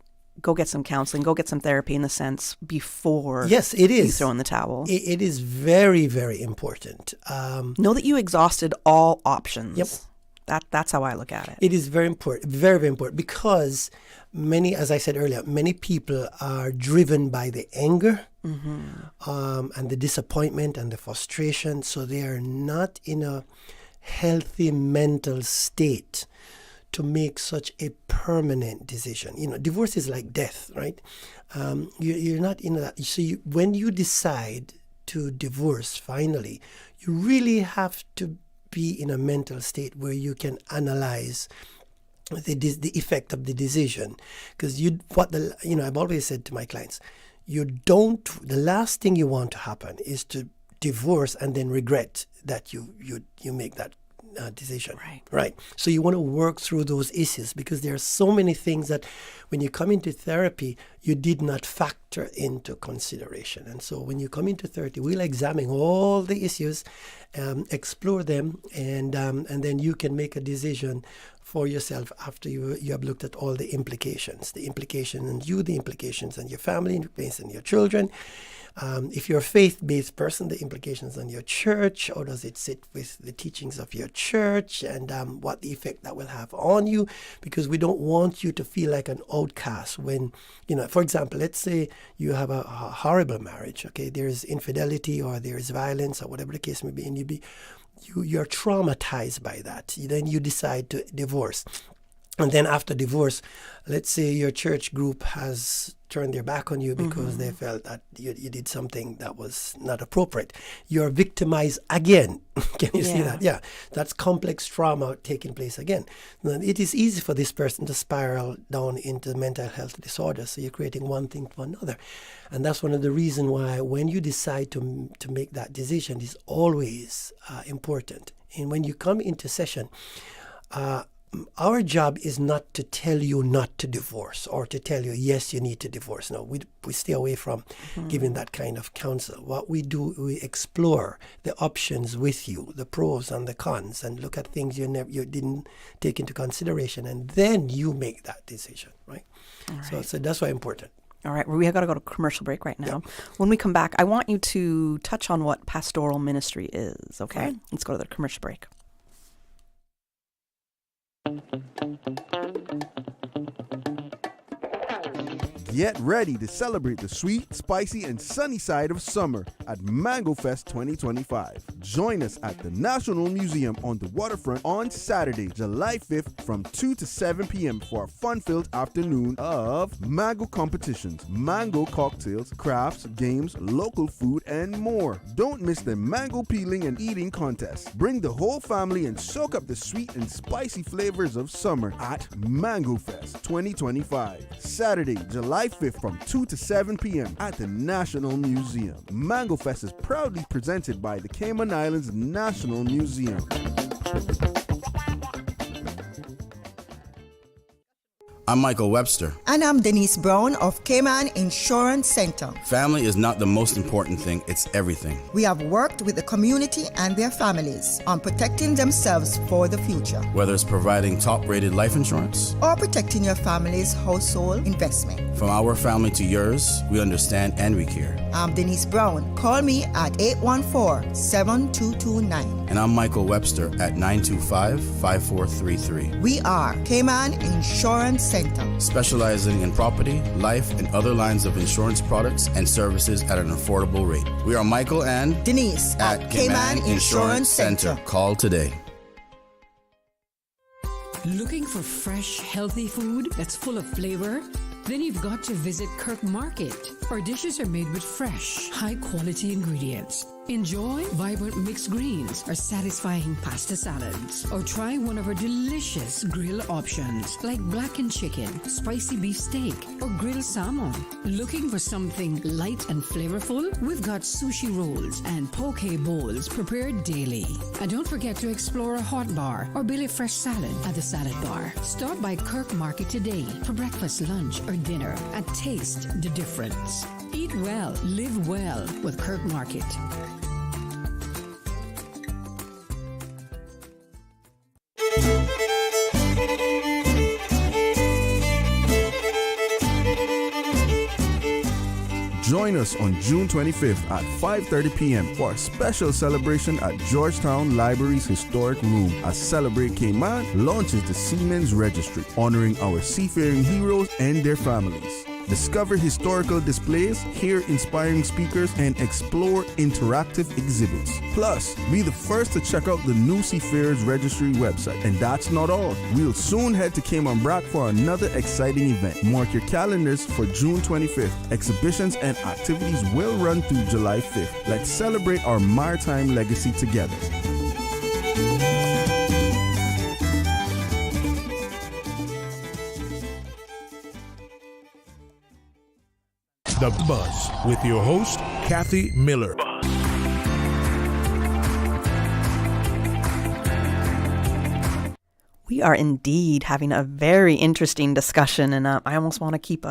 Speaker 1: go get some counseling, go get some therapy, in the sense, before
Speaker 4: it is.
Speaker 1: You throw in the towel.
Speaker 4: It is very, very important.
Speaker 1: Know that you exhausted all options. That's how I look at it.
Speaker 4: It is very important, very, very important, because as I said earlier, many people are driven by the anger and the disappointment and the frustration. So they are not in a healthy mental state to make such a permanent decision. Divorce is like death, right? You're not in that. So when you decide to divorce finally, you really have to be in a mental state where you can analyze the effect of the decision. Because I've always said to my clients, the last thing you want to happen is to divorce and then regret that you make that decision. Right. So you want to work through those issues, because there are so many things that when you come into therapy, you did not factor into consideration. And so when you come into therapy, we'll examine all the issues, explore them, and then you can make a decision for yourself after you have looked at all the implications on you, the implications on your family, the implications on your children. If you're a faith-based person, the implications on your church, or does it sit with the teachings of your church, and what the effect that will have on you, because we don't want you to feel like an outcast when, for example, let's say you have a horrible marriage, okay, there's infidelity or there's violence or whatever the case may be, and you're traumatized by that. Then you decide to divorce. And then after divorce, let's say your church group has turned their back on you because they felt that you did something that was not appropriate. You're victimized again. Can you see that? Yeah. That's complex trauma taking place again. Now, it is easy for this person to spiral down into mental health disorders. So you're creating one thing for another. And that's one of the reasons why when you decide to make that decision is always important. And when you come into session, our job is not to tell you not to divorce or to tell you, yes, you need to divorce. No, we stay away from giving that kind of counsel. What we do, we explore the options with you, the pros and the cons, and look at things you didn't take into consideration, and then you make that decision, right? So that's why important.
Speaker 1: All right, we have got to go to commercial break right now. When we come back, I want you to touch on what pastoral ministry is, okay?
Speaker 4: Right.
Speaker 1: Let's go to the commercial break.
Speaker 6: Get ready to celebrate the sweet, spicy, and sunny side of summer at Mango Fest 2025. Join us at the National Museum on the waterfront on Saturday, July 5th from 2 to 7 p.m. for a fun-filled afternoon of mango competitions, mango cocktails, crafts, games, local food, and more. Don't miss the mango peeling and eating contest. Bring the whole family and soak up the sweet and spicy flavors of summer at Mango Fest 2025. Saturday, July 5th from 2 to 7 p.m. at the National Museum. Mango Fest is proudly presented by the Cayman Islands National Museum.
Speaker 7: I'm Michael Webster.
Speaker 8: And I'm Denise Brown of Cayman Insurance Center.
Speaker 7: Family is not the most important thing, it's everything.
Speaker 8: We have worked with the community and their families on protecting themselves for the future.
Speaker 7: Whether it's providing top-rated life insurance
Speaker 8: or protecting your family's household investment.
Speaker 7: From our family to yours, we understand and we care.
Speaker 8: I'm Denise Brown. Call me at 814-7229.
Speaker 7: And I'm Michael Webster at 925-5433.
Speaker 8: We are Cayman Insurance Center,
Speaker 7: specializing in property, life, and other lines of insurance products and services at an affordable rate. We are Michael and
Speaker 8: Denise at Cayman Insurance Center.
Speaker 7: Call today.
Speaker 16: Looking for fresh, healthy food that's full of flavor? Then you've got to visit Kirk Market. Our dishes are made with fresh, high-quality ingredients. Enjoy vibrant mixed greens or satisfying pasta salads. Or try one of our delicious grill options like blackened chicken, spicy beef steak, or grilled salmon. Looking for something light and flavorful? We've got sushi rolls and poke bowls prepared daily. And don't forget to explore a hot bar or Billy Fresh salad at the salad bar. Stop by Kirk Market today for breakfast, lunch, or dinner and taste the difference. Eat well, live well with Kirk Market.
Speaker 6: Join us on June 25th at 5:30 p.m. for a special celebration at Georgetown Library's Historic Room as Celebrate Cayman launches the Seamen's Registry, honoring our seafaring heroes and their families. Discover historical displays, hear inspiring speakers, and explore interactive exhibits. Plus, be the first to check out the new Seafarers Registry website. And that's not all. We'll soon head to Cayman Brac for another exciting event. Mark your calendars for June 25th. Exhibitions and activities will run through July 5th. Let's celebrate our maritime legacy together.
Speaker 25: The Buzz with your host, Kathy Miller.
Speaker 1: We are indeed having a very interesting discussion, and I almost want to keep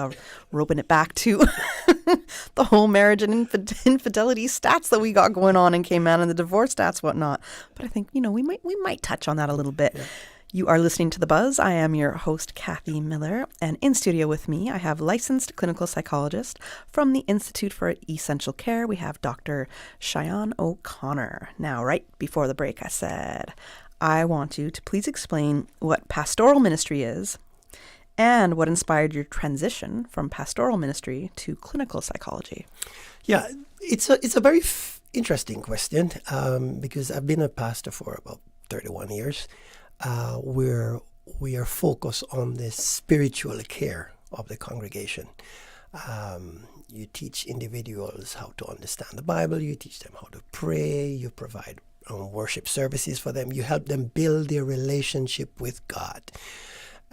Speaker 1: roping it back to the whole marriage and infidelity stats that we got going on in Cayman and the divorce stats, whatnot. But I think, we might touch on that a little bit. Yeah. You are listening to The Buzz. I am your host, Kathy Miller, and in studio with me, I have licensed clinical psychologist from the Institute for Essential Care. We have Dr. Shion O'Connor. Now, right before the break, I said, I want you to please explain what pastoral ministry is and what inspired your transition from pastoral ministry to clinical psychology.
Speaker 4: Yeah, it's a very interesting question because I've been a pastor for about 31 years. Where we are focused on the spiritual care of the congregation. You teach individuals how to understand the Bible, you teach them how to pray, you provide worship services for them, you help them build their relationship with God,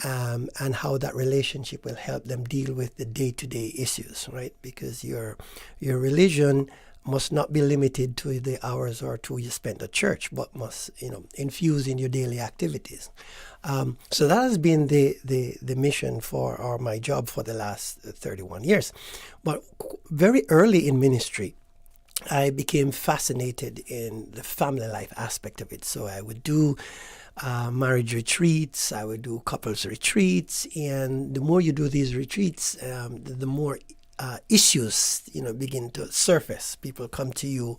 Speaker 4: and how that relationship will help them deal with the day-to-day issues, right? Because your religion must not be limited to the hours or two you spend at church, but must, infuse in your daily activities. So that has been the mission or my job for the last 31 years. But very early in ministry, I became fascinated in the family life aspect of it. So I would do marriage retreats, I would do couples retreats, and the more you do these retreats, the more issues, begin to surface. People come to you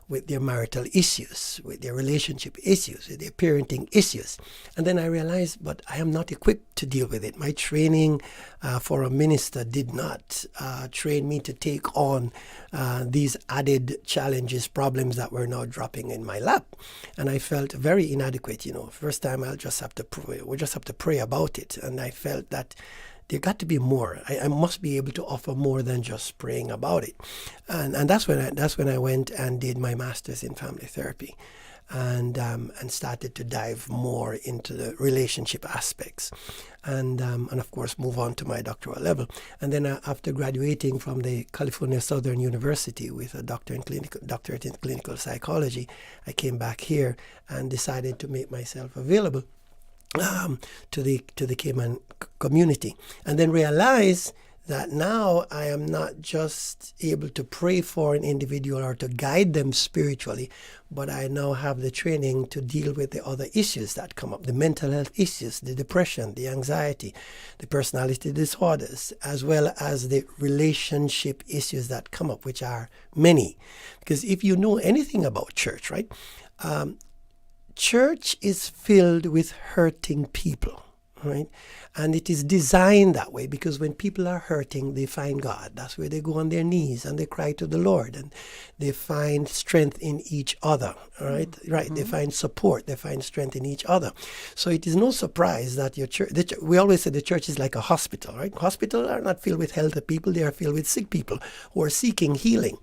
Speaker 4: with their marital issues, with their relationship issues, with their parenting issues. And then I realized, but I am not equipped to deal with it. My training for a minister did not train me to take on these added challenges, problems that were now dropping in my lap. And I felt very inadequate. First time we'll just have to pray about it. And I felt that there got to be more. I must be able to offer more than just praying about it, and that's when I went and did my master's in family therapy, and started to dive more into the relationship aspects, and of course move on to my doctoral level. And then after graduating from the California Southern University with a doctorate in clinical psychology, I came back here and decided to make myself available to the Cayman community, and then realize that now I am not just able to pray for an individual or to guide them spiritually, but I now have the training to deal with the other issues that come up, the mental health issues, the depression, the anxiety, the personality disorders, as well as the relationship issues that come up, which are many. Because if you know anything about church, right? Church is filled with hurting people, right? And it is designed that way because when people are hurting, they find God. That's where they go on their knees and they cry to the Lord, and they find strength in each other, right? Mm-hmm. They find support, they find strength in each other. So it is no surprise that your church, we always say the church is like a hospital, right? Hospitals are not filled with healthy people, they are filled with sick people who are seeking healing,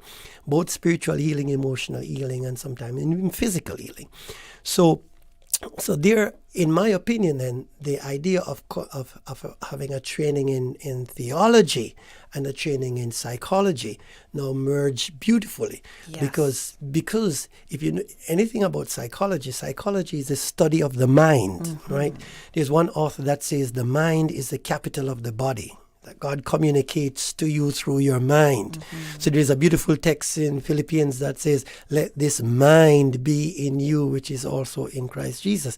Speaker 4: both spiritual healing, emotional healing, and sometimes even physical healing. So there, in my opinion, then the idea of having a training in theology and a training in psychology now merge beautifully. Yes. Because if you know anything about psychology is the study of the mind, mm-hmm. right? There's one author that says the mind is the capital of the body. That God communicates to you through your mind. Mm-hmm. So there's a beautiful text in Philippians that says, let this mind be in you, which is also in Christ Jesus.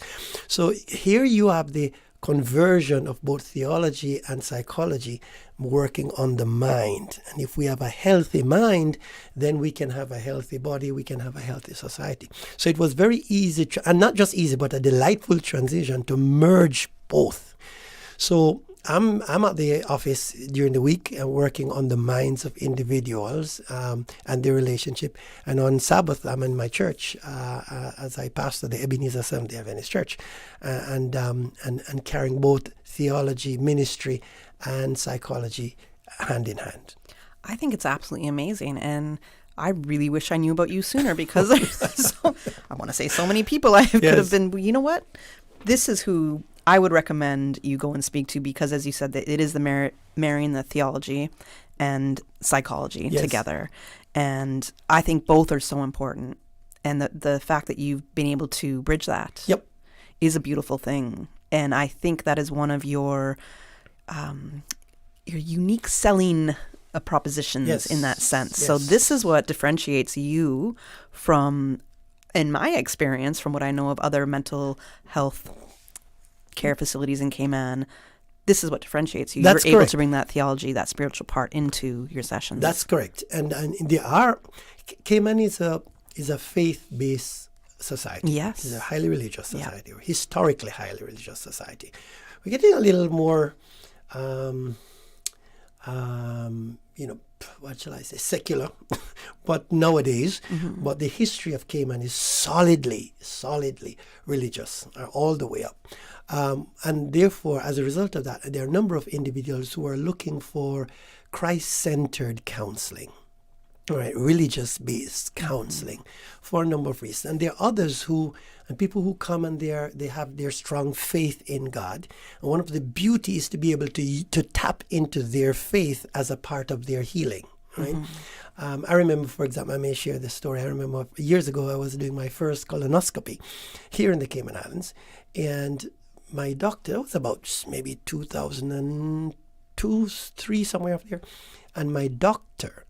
Speaker 4: So here you have the conversion of both theology and psychology working on the mind. And if we have a healthy mind, then we can have a healthy body, we can have a healthy society. So it was very easy, and not just easy, but a delightful transition to merge both. So I'm at the office during the week working on the minds of individuals and their relationship. And on Sabbath, I'm in my church as I pastor the Ebenezer Seventh-day Adventist Church, and carrying both theology, ministry, and psychology hand in hand.
Speaker 1: I think it's absolutely amazing, and I really wish I knew about you sooner, because I want to say so many people I could have been. You know what? This is who I would recommend you go and speak to, because, as you said, that it is the marrying the theology and psychology together, and I think both are so important. And the fact that you've been able to bridge that is a beautiful thing, and I think that is one of your unique selling propositions in that sense. So this is what differentiates you from, in my experience, from what I know of other mental health care facilities in Cayman. This is what differentiates you.
Speaker 4: That's
Speaker 1: You're able
Speaker 4: correct.
Speaker 1: to bring that theology, that spiritual part into your sessions.
Speaker 4: That's correct. And Cayman is a faith-based society.
Speaker 1: Yes.
Speaker 4: It's a highly religious society, or historically highly religious society. We're getting a little more what shall I say, secular, but nowadays, but the history of Cayman is solidly religious, all the way up. And therefore, as a result of that, there are a number of individuals who are looking for Christ-centered counseling, right, religious-based counseling, for a number of reasons. And there are others and people who come and they have their strong faith in God. And one of the beauties is to be able to tap into their faith as a part of their healing, right? I remember, for example, I may share this story. I remember years ago I was doing my first colonoscopy here in the Cayman Islands, and my doctor, it was about maybe 2002, 3, somewhere up there, and my doctor,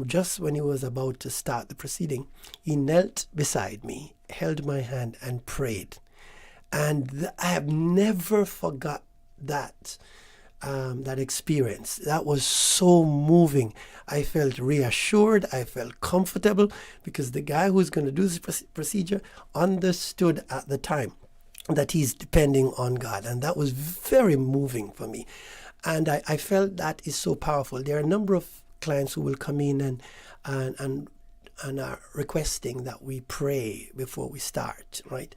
Speaker 4: just when he was about to start the proceeding, he knelt beside me, held my hand, and prayed. And I have never forgot that experience. That was so moving. I felt reassured. I felt comfortable, because the guy who's going to do this procedure understood at the time that he's depending on God. And that was very moving for me. And I felt that is so powerful. There are a number of clients who will come in and are requesting that we pray before we start, right?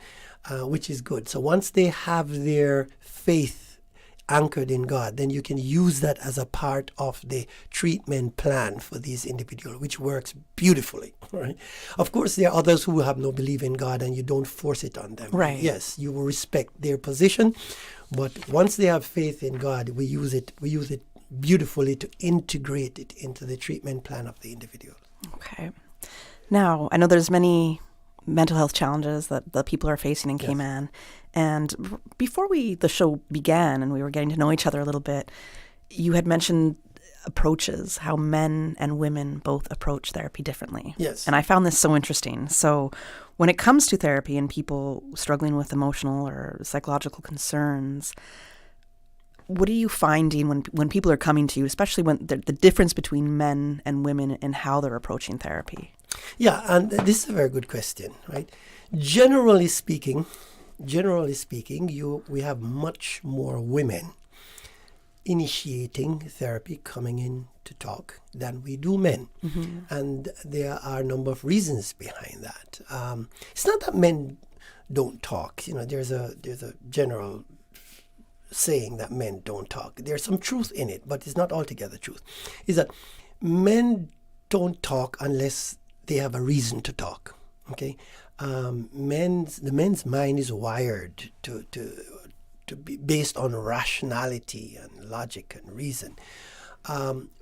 Speaker 4: Which is good. So once they have their faith anchored in God, then you can use that as a part of the treatment plan for these individuals, which works beautifully, right? Of course, there are others who have no belief in God, and you don't force it on them.
Speaker 1: Right.
Speaker 4: Yes, you will respect their position, but once they have faith in God, we use it beautifully to integrate it into the treatment plan of the individual.
Speaker 1: Okay. Now, I know there's many mental health challenges that the people are facing in Cayman. And before the show began and we were getting to know each other a little bit, you had mentioned approaches, how men and women both approach therapy differently.
Speaker 4: Yes.
Speaker 1: And I found this so interesting. So when it comes to therapy and people struggling with emotional or psychological concerns, what are you finding when people are coming to you, especially when the difference between men and women and how they're approaching therapy?
Speaker 4: Yeah, and this is a very good question, right? Generally speaking, we have much more women initiating therapy, coming in to talk, than we do men. And there are a number of reasons behind that. It's not that men don't talk. There's a general saying that men don't talk. There's some truth in it, but it's not altogether truth. Is that men don't talk unless they have a reason to talk. Okay, the men's mind is wired to be based on rationality and logic and reason.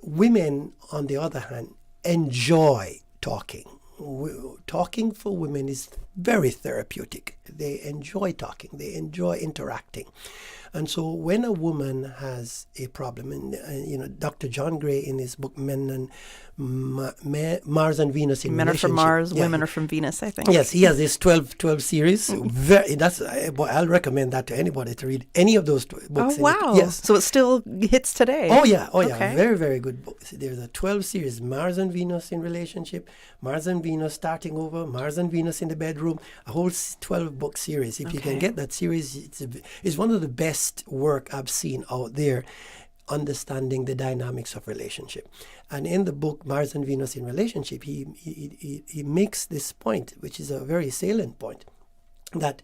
Speaker 4: Women, on the other hand, enjoy talking. Talking for women is very therapeutic. They enjoy talking. They enjoy interacting. And so when a woman has a problem, and Dr. John Gray in his book Men and Mars and Venus in
Speaker 1: Men are from Mars,
Speaker 4: yeah,
Speaker 1: women are from Venus, I think.
Speaker 4: Yes, he has this 12 series. I'll recommend that to anybody to read any of those books.
Speaker 1: Oh, wow.
Speaker 4: Yes.
Speaker 1: So it still hits today.
Speaker 4: Oh, yeah.
Speaker 1: Okay.
Speaker 4: Very, very good book. There's a 12 series, Mars and Venus in relationship, Mars and Venus starting over, Mars and Venus in the bedroom, a whole 12 book series. If you can get that series, it's one of the best best work I've seen out there, understanding the dynamics of relationship. And in the book Mars and Venus in Relationship, he makes this point, which is a very salient point, that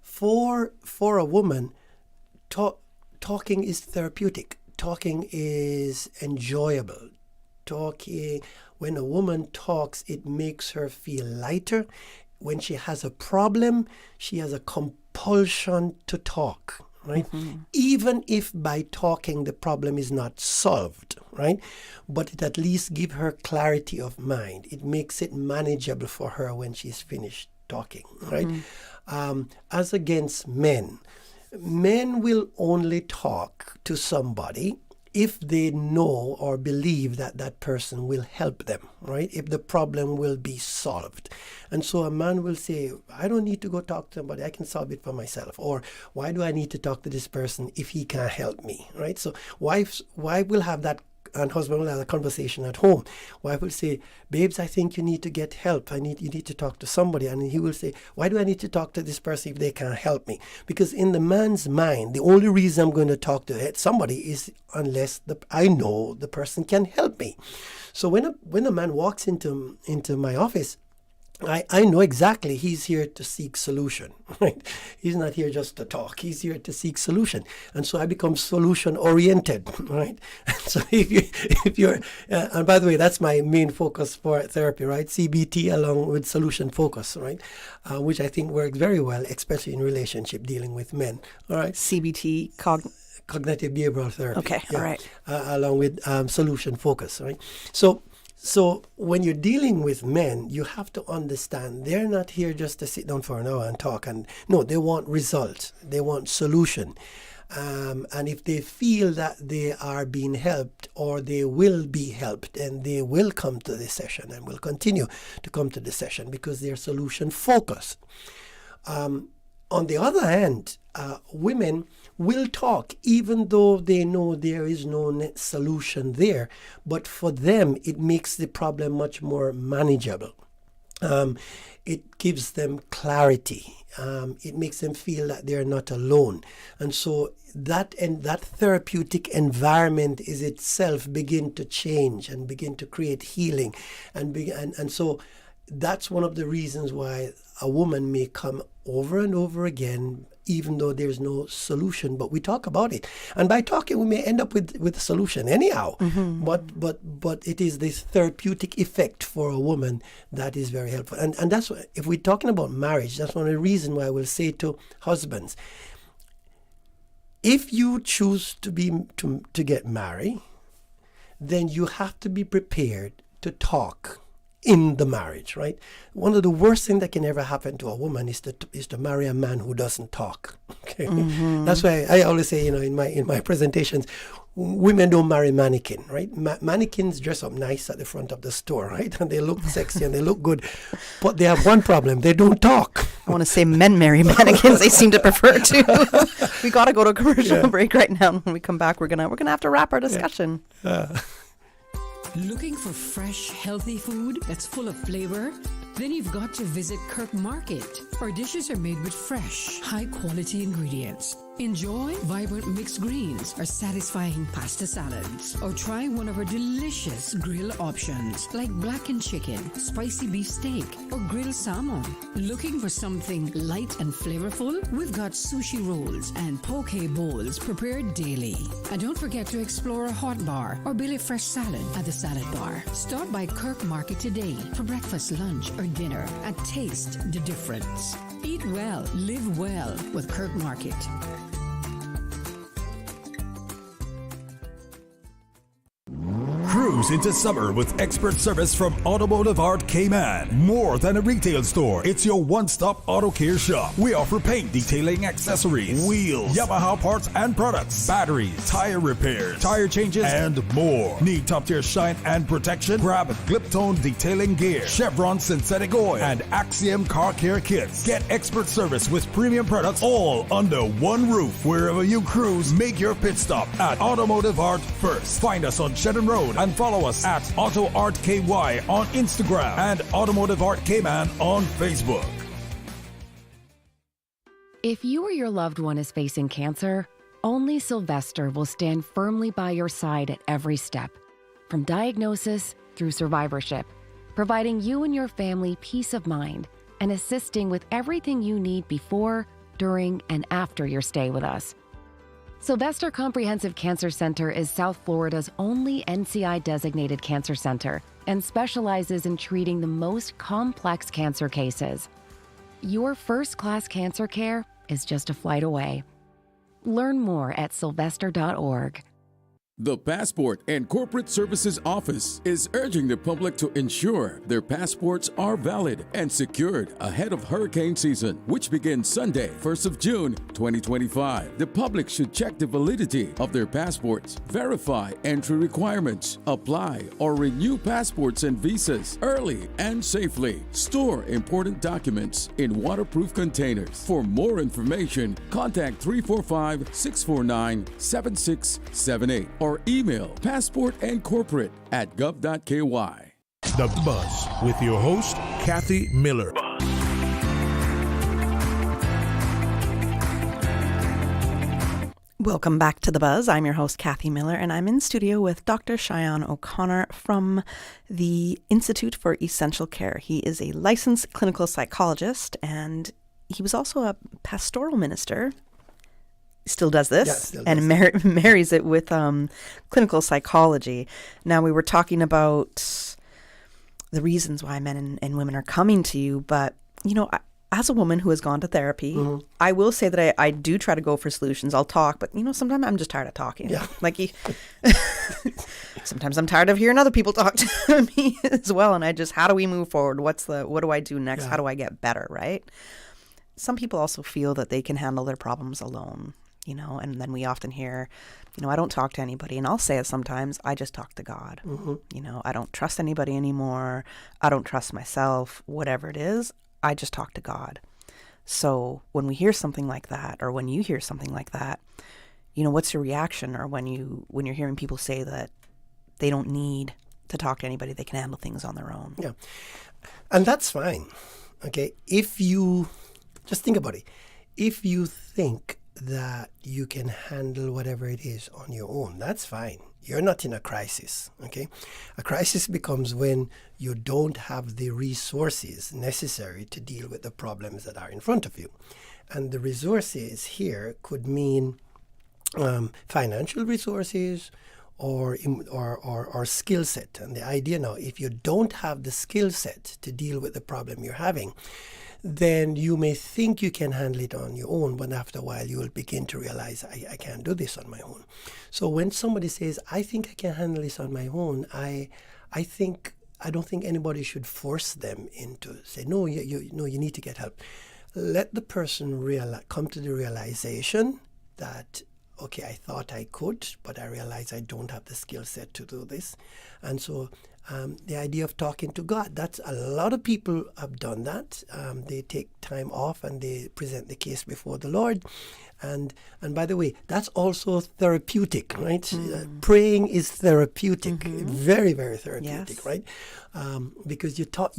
Speaker 4: for a woman, talking is therapeutic. Talking is enjoyable. When a woman talks, it makes her feel lighter. When she has a problem, she has a compulsion to talk, right? Even if by talking the problem is not solved, right? But it at least gives her clarity of mind. It makes it manageable for her when she's finished talking, right? As against men will only talk to somebody if they know or believe that that person will help them, right? If the problem will be solved. And so a man will say, I don't need to go talk to somebody, I can solve it for myself. Or why do I need to talk to this person if he can't help me, right? So wife will have that, and husband will have a conversation at home. Wife will say, babes, I think you need to get help. You need to talk to somebody. And he will say, why do I need to talk to this person if they can't help me? Because in the man's mind, the only reason I'm going to talk to somebody is unless I know the person can help me. So when a man walks into my office, I know exactly he's here to seek solution, right? He's not here just to talk. He's here to seek solution. And so I become solution oriented, right? So if you're, and by the way, that's my main focus for therapy, right? CBT along with solution focus, right? Which I think works very well, especially in relationship dealing with men, all right?
Speaker 1: CBT,
Speaker 4: cognitive behavioral therapy.
Speaker 1: Okay, all right.
Speaker 4: Along with solution focus, right? So when you're dealing with men, you have to understand they're not here just to sit down for an hour and talk. And no, they want results. They want solution. And if they feel that they are being helped or they will be helped, then they will come to the session and will continue to come to the session because they're solution focused. On the other hand, women will talk even though they know there is no solution there. But for them, it makes the problem much more manageable. It gives them clarity. It makes them feel that they're not alone. And so that therapeutic environment is itself begin to change and begin to create healing. And so that's one of the reasons why a woman may come over and over again, even though there's no solution, but we talk about it. And by talking, we may end up with a solution anyhow. But it is this therapeutic effect for a woman that is very helpful. And that's what, if we're talking about marriage, that's one of the reasons why I will say to husbands, if you choose to get married, then you have to be prepared to talk in the marriage, right? One of the worst things that can ever happen to a woman is to marry a man who doesn't talk. Okay, that's why I always say, in my presentations, women don't marry mannequin, right? Mannequins dress up nice at the front of the store, right? And they look sexy and they look good, but they have one problem: they don't talk.
Speaker 1: I want to say men marry mannequins. They seem to prefer to. We got to go to a commercial break right now. When we come back, we're gonna have to wrap our discussion.
Speaker 16: Looking for fresh, healthy food that's full of flavor? Then you've got to visit Kirk Market. Our dishes are made with fresh, high-quality ingredients. Enjoy vibrant mixed greens or satisfying pasta salads. Or try one of our delicious grill options like blackened chicken, spicy beef steak, or grilled salmon. Looking for something light and flavorful? We've got sushi rolls and poke bowls prepared daily. And don't forget to explore a hot bar or Billy Fresh salad at the salad bar. Stop by Kirk Market today for breakfast, lunch, or dinner and taste the difference. Eat well, live well with Kirk Market.
Speaker 22: Cruise into summer with expert service from Automotive Art Cayman. More than a retail store, it's your one-stop auto care shop. We offer paint, detailing, accessories, wheels, Yamaha parts and products, batteries, tire repairs, tire changes, and more. Need top-tier shine and protection? Grab Gliptone detailing gear, Chevron synthetic oil, and Axiom car care kits. Get expert service with premium products all under one roof. Wherever you cruise, make your pit stop at Automotive Art first. Find us on Shedden Road and follow us at Auto Art KY on Instagram and Automotive Art Cayman on Facebook.
Speaker 9: If you or your loved one is facing cancer, only Sylvester will stand firmly by your side at every step, from diagnosis through survivorship, providing you and your family peace of mind and assisting with everything you need before, during, and after your stay with us. Sylvester Comprehensive Cancer Center is South Florida's only NCI-designated cancer center and specializes in treating the most complex cancer cases. Your first-class cancer care is just a flight away. Learn more at sylvester.org.
Speaker 10: The Passport and Corporate Services Office is urging the public to ensure their passports are valid and secured ahead of hurricane season, which begins Sunday, 1st of June, 2025. The public should check the validity of their passports, verify entry requirements, apply or renew passports and visas early and safely. Store important documents in waterproof containers. For more information, contact 345-649-7678 or email passportandcorporate@gov.ky.
Speaker 25: The Buzz with your host, Kathy Miller.
Speaker 1: Welcome back to The Buzz. I'm your host, Kathy Miller, and I'm in studio with Dr. Shion O'Connor from the Institute for Essential Care. He is a licensed clinical psychologist, and he was also a pastoral minister. Still does this,
Speaker 4: still
Speaker 1: and
Speaker 4: does
Speaker 1: marries it with clinical psychology. Now, we were talking about the reasons why men and women are coming to you, but, you know, as a woman who has gone to therapy, I will say that I do try to go for solutions. I'll talk, but, you know, sometimes I'm just tired of talking.
Speaker 4: Yeah.
Speaker 1: Like, sometimes I'm tired of hearing other people talk to me as well, and how do we move forward? What do I do next?
Speaker 4: Yeah.
Speaker 1: How do I get better, right? Some people also feel that they can handle their problems alone. You know, and then we often hear, you know, I don't talk to anybody. And I'll say it sometimes, I just talk to God. You know, I don't trust anybody anymore. I don't trust myself. Whatever it is, I just talk to God. So when we hear something like that, or when you hear something like that, you know, what's your reaction? Or when you're hearing people say that they don't need to talk to anybody, they can handle things on their own.
Speaker 4: Yeah. And that's fine. Okay. If you just think about it, if you think that you can handle whatever it is on your own, that's fine. You're not in a crisis, okay? A crisis becomes when you don't have the resources necessary to deal with the problems that are in front of you. And the resources here could mean financial resources or skill set. And the idea now, if you don't have the skill set to deal with the problem you're having, then you may think you can handle it on your own, but after a while you will begin to realize, I can't do this on my own. So when somebody says, I think I can handle this on my own, I don't think anybody should force them into say, no, you need to get help. Let the person come to the realization that, okay, I thought I could, but I realize I don't have the skill set to do this. And so the idea of talking to God, that's a lot of people have done that. They take time off and they present the case before the Lord. And by the way, that's also therapeutic, right? Praying is therapeutic, very, very therapeutic, yes. Right? Because you talk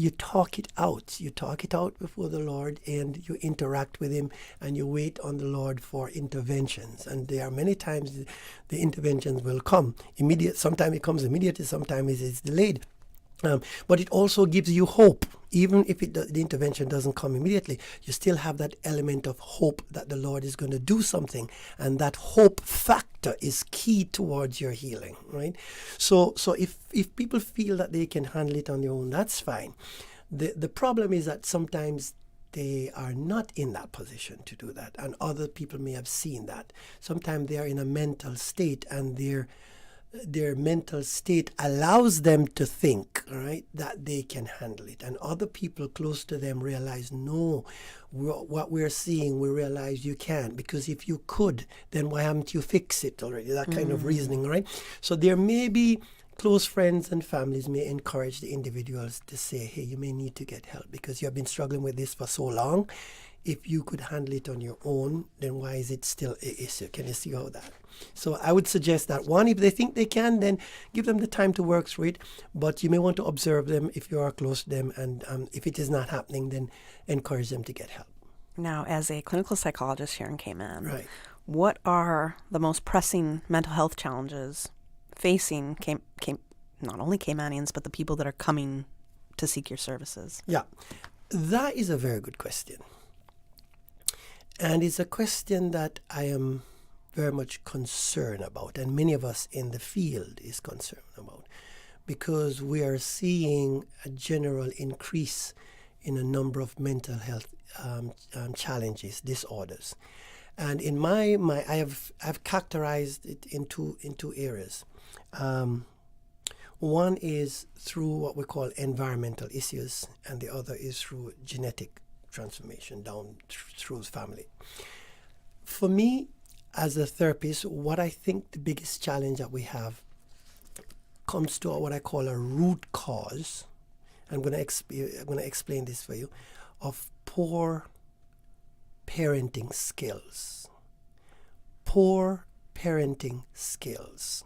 Speaker 4: it out. You talk it out before the Lord and you interact with Him and you wait on the Lord for interventions. And there are many times the interventions will come immediate. Sometimes it comes immediately, sometimes it's delayed. But it also gives you hope. Even if the intervention doesn't come immediately, you still have that element of hope that the Lord is going to do something. And that hope factor is key towards your healing, right? So if people feel that they can handle it on their own, that's fine. The problem is that sometimes they are not in that position to do that. And other people may have seen that. Sometimes they are in a mental state and their mental state allows them to think, right, that they can handle it. And other people close to them realize, no, what we're seeing, we realize you can't. Because if you could, then why haven't you fixed it already? That kind of reasoning, right? So there may be close friends and families may encourage the individuals to say, hey, you may need to get help because you have been struggling with this for so long. If you could handle it on your own, then why is it still an issue? Can you see how that? So I would suggest that, one, if they think they can, then give them the time to work through it. But you may want to observe them if you are close to them. And if it is not happening, then encourage them to get help.
Speaker 1: Now, as a clinical psychologist here in Cayman,
Speaker 4: Right.
Speaker 1: what are the most pressing mental health challenges facing not only Caymanians, but the people that are coming to seek your services?
Speaker 4: Yeah, that is a very good question. And it's a question that I am very much concerned about, and many of us in the field is concerned about, because we are seeing a general increase in a number of mental health challenges, disorders. And in I've characterized it in two areas. One is through what we call environmental issues, and the other is through genetic transformation down through the family. For me, as a therapist, what I think the biggest challenge that we have comes to what I call a root cause. I'm going to explain this for you, of poor parenting skills. Poor parenting skills.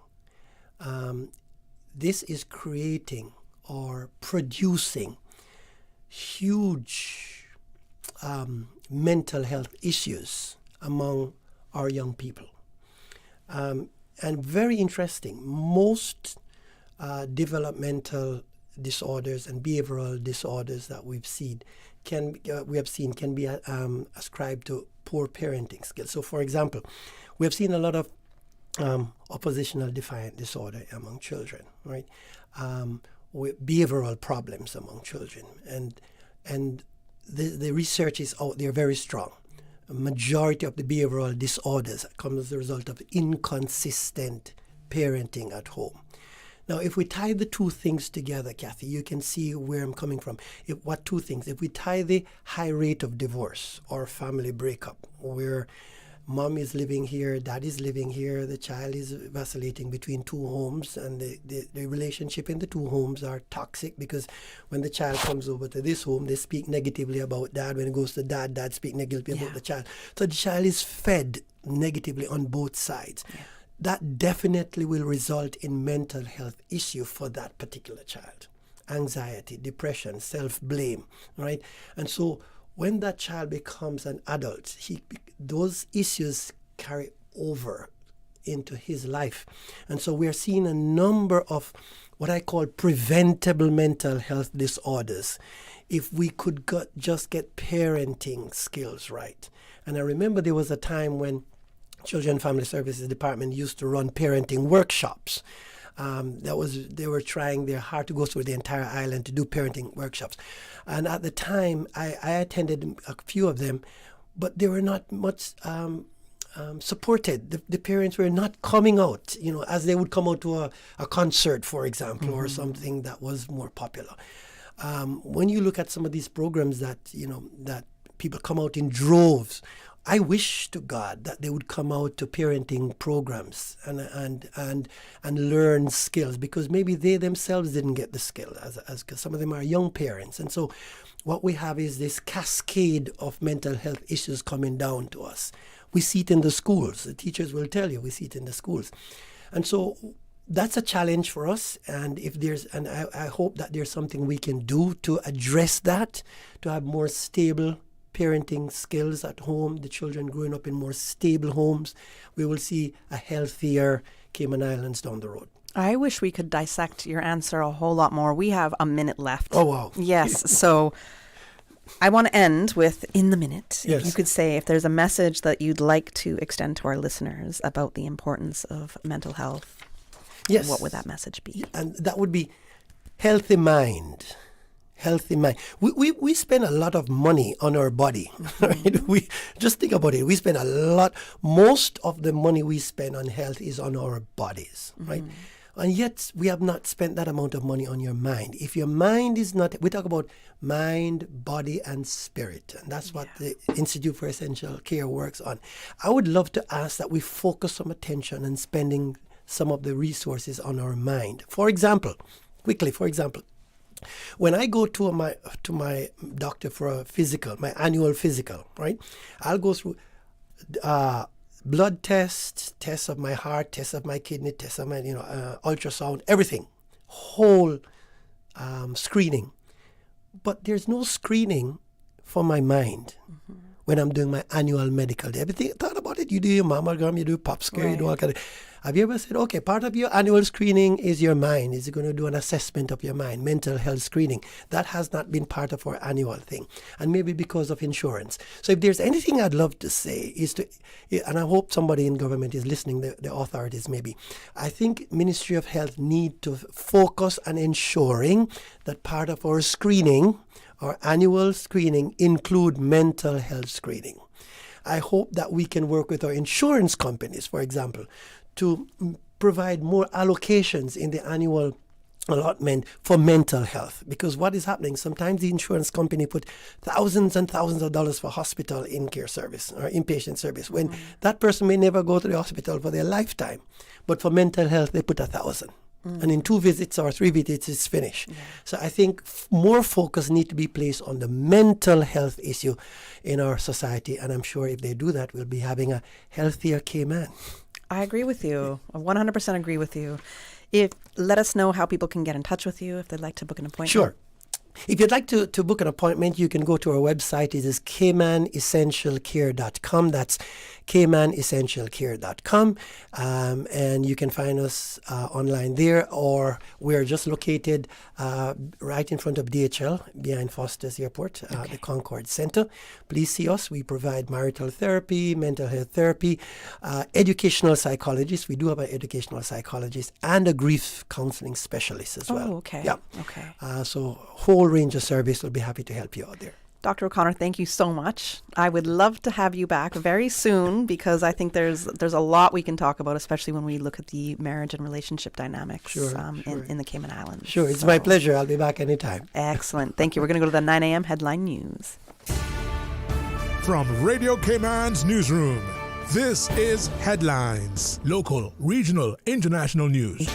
Speaker 4: This is creating or producing huge mental health issues among our young people. And very interesting, most developmental disorders and behavioral disorders that we have seen can be ascribed to poor parenting skills. So, for example, we have seen a lot of oppositional defiant disorder among children, right? With behavioral problems among children, and the research is out there very strong. A majority of the behavioral disorders come as a result of inconsistent parenting at home. Now, if we tie the two things together, Kathy, you can see where I'm coming from. What two things? If we tie the high rate of divorce or family breakup, where mom is living here, dad is living here, the child is vacillating between two homes, and the relationship in the two homes are toxic, because when the child comes over to this home, they speak negatively about dad. When it goes to dad, dad speaks negatively about the child. So the child is fed negatively on both sides. Yeah. That definitely will result in mental health issue for that particular child. Anxiety, depression, self-blame, right? And so when that child becomes an adult, those issues carry over into his life. And so we're seeing a number of what I call preventable mental health disorders if we could just get parenting skills right. And I remember there was a time when Children and Family Services Department used to run parenting workshops. They were trying their hard to go through the entire island to do parenting workshops. And at the time, I attended a few of them, but they were not much supported. The parents were not coming out, as they would come out to a concert, for example, or something that was more popular. When you look at some of these programs that people come out in droves, I wish to God that they would come out to parenting programs and learn skills, because maybe they themselves didn't get the skill, as some of them are young parents. And so what we have is this cascade of mental health issues coming down to us. We see it in the schools. The teachers will tell you we see it in the schools. And so that's a challenge for us. And I hope that there's something we can do to address that, to have more stable parenting skills at home, the children growing up in more stable homes. We will see a healthier Cayman Islands down the road.
Speaker 1: I wish we could dissect your answer a whole lot more. We have a minute left.
Speaker 4: Oh, wow.
Speaker 1: Yes. So I want to end with, in the minute,
Speaker 4: yes.
Speaker 1: If you could say if there's a message that you'd like to extend to our listeners about the importance of mental health,
Speaker 4: yes.
Speaker 1: What would that message be?
Speaker 4: And that would be healthy mind. Healthy mind. We spend a lot of money on our body, right? We just think about it. We spend a lot. Most of the money we spend on health is on our bodies, right? And yet we have not spent that amount of money on your mind. If your mind is not, we talk about mind, body, and spirit, and that's what the Institute for Essential Care works on. I would love to ask that we focus some attention on spending some of the resources on our mind. For example, when I go to my doctor for a physical, my annual physical, right? I'll go through blood tests of my heart, tests of my kidney, tests of my ultrasound, everything, whole screening. But there's no screening for my mind. when I'm doing my annual medical day. Have you thought about it? You do your mammogram, you do pap smear, you do all kind of... Have you ever said, okay, part of your annual screening is your mind? Is it going to do an assessment of your mind, mental health screening? That has not been part of our annual thing, and maybe because of insurance. So if there's anything I'd love to say is to, and I hope somebody in government is listening, the authorities maybe, I think Ministry of Health need to focus on ensuring that part of our screening, our annual screening, include mental health screening. I hope that we can work with our insurance companies, for example, to provide more allocations in the annual allotment for mental health. Because what is happening, sometimes the insurance company put thousands and thousands of dollars for hospital in-care service or inpatient service, when that person may never go to the hospital for their lifetime. But for mental health, they put $1,000. And in 2 visits or 3 visits, it's finished. So I think more focus needs to be placed on the mental health issue in our society. And I'm sure if they do that, we'll be having a healthier Cayman.
Speaker 1: I agree with you. I 100% agree with you. Let us know how people can get in touch with you if they'd like to book an appointment.
Speaker 4: Sure. If you'd like to book an appointment, you can go to our website. It is CaymanEssentialCare.com. That's CaymanEssentialCare.com. And you can find us online there, or we're just located right in front of DHL, behind Foster's Airport, the Concord Center. Please see us. We provide marital therapy, mental health therapy, educational psychologists. We do have an educational psychologist and a grief counseling specialist as well.
Speaker 1: Oh, okay.
Speaker 4: Yeah.
Speaker 1: Okay.
Speaker 4: So whole range of service. Will be happy to help you out there.
Speaker 1: Dr. O'Connor, thank you so much. I would love to have you back very soon, because I think there's a lot we can talk about, especially when we look at the marriage and relationship dynamics in the Cayman Islands.
Speaker 4: Sure, it's my pleasure. I'll be back anytime.
Speaker 1: Excellent. Thank you. We're going to go to the 9 a.m. headline news.
Speaker 25: From Radio Cayman's newsroom, this is Headlines. Local, regional, international news.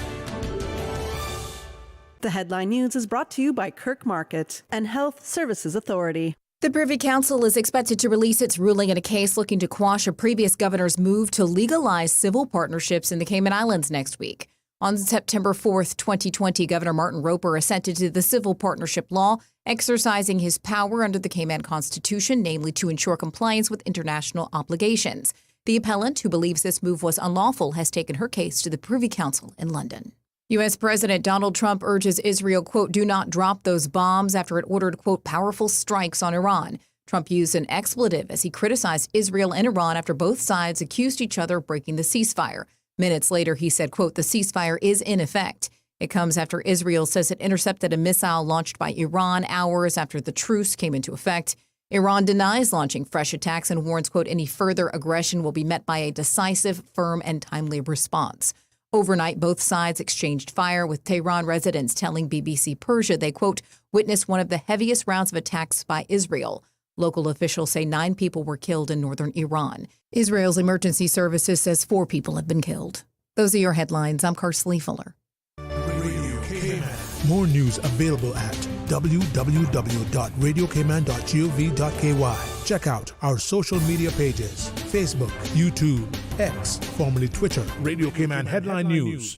Speaker 1: The headline news is brought to you by Kirk Market and Health Services Authority.
Speaker 18: The Privy Council is expected to release its ruling in a case looking to quash a previous governor's move to legalize civil partnerships in the Cayman Islands next week. On September 4th, 2020, Governor Martin Roper assented to the civil partnership law, exercising his power under the Cayman Constitution, namely to ensure compliance with international obligations. The appellant, who believes this move was unlawful, has taken her case to the Privy Council in London. U.S. President Donald Trump urges Israel, quote, do not drop those bombs after it ordered, quote, powerful strikes on Iran. Trump used an expletive as he criticized Israel and Iran after both sides accused each other of breaking the ceasefire. Minutes later, he said, quote, the ceasefire is in effect. It comes after Israel says it intercepted a missile launched by Iran hours after the truce came into effect. Iran denies launching fresh attacks and warns, quote, any further aggression will be met by a decisive, firm, and timely response. Overnight, both sides exchanged fire, with Tehran residents telling BBC Persia they, quote, witnessed one of the heaviest rounds of attacks by Israel. Local officials say 9 people were killed in northern Iran. Israel's emergency services says 4 people have been killed. Those are your headlines. I'm Karsley Fuller.
Speaker 25: Radio Cayman. More news available at www.radiocayman.gov.ky. Check out our social media pages: Facebook, YouTube, X, formerly Twitter, Radio Cayman Headline News.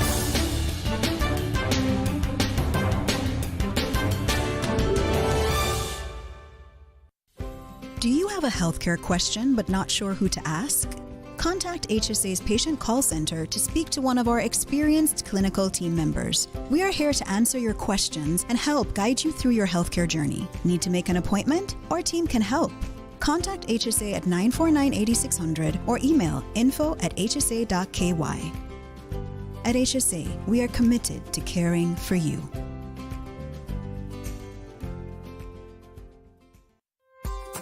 Speaker 12: Do you have a healthcare question but not sure who to ask? Contact HSA's Patient Call Center to speak to one of our experienced clinical team members. We are here to answer your questions and help guide you through your healthcare journey. Need to make an appointment? Our team can help. Contact HSA at 949-8600 or email info@hsa.ky. At HSA, we are committed to caring for you.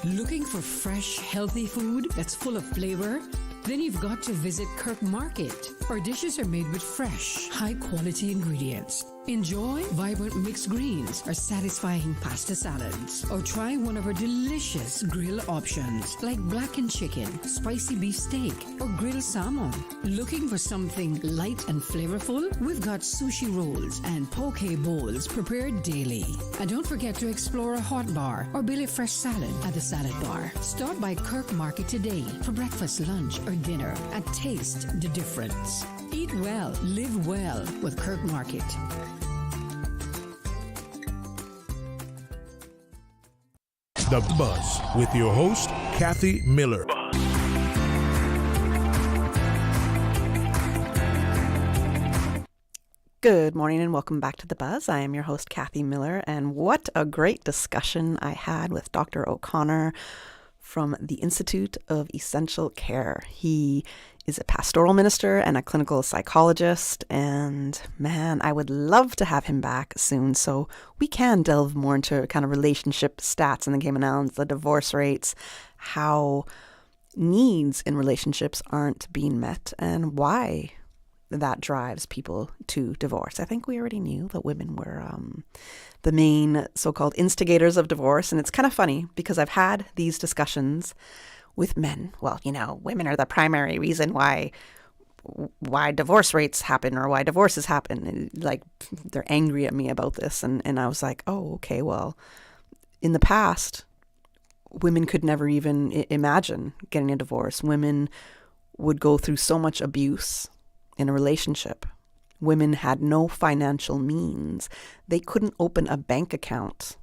Speaker 16: Looking for fresh, healthy food that's full of flavor? Then you've got to visit Kirk Market. Our dishes are made with fresh, high-quality ingredients. Enjoy vibrant mixed greens or satisfying pasta salads. Or try one of our delicious grill options like blackened chicken, spicy beef steak, or grilled salmon. Looking for something light and flavorful? We've got sushi rolls and poke bowls prepared daily. And don't forget to explore a hot bar or Billy Fresh salad at the salad bar. Stop by Kirk Market today for breakfast, lunch, or dinner and taste the difference. Eat well, live well with Kirk Market.
Speaker 25: The Buzz with your host, Kathy Miller.
Speaker 1: Good morning and welcome back to The Buzz. I am your host, Kathy Miller, and what a great discussion I had with Dr. O'Connor from the Institute of Essential Care. He is a pastoral minister and a clinical psychologist, and man, I would love to have him back soon so we can delve more into kind of relationship stats in the Cayman Islands, the divorce rates, how needs in relationships aren't being met, and why that drives people to divorce. I think we already knew that women were the main so-called instigators of divorce. And it's kind of funny because I've had these discussions with men. Well, you know, women are the primary reason why divorce rates happen or why divorces happen. And, like, they're angry at me about this. And I was like, oh, okay, well, in the past, women could never even imagine getting a divorce. Women would go through so much abuse in a relationship. Women had no financial means. They couldn't open a bank account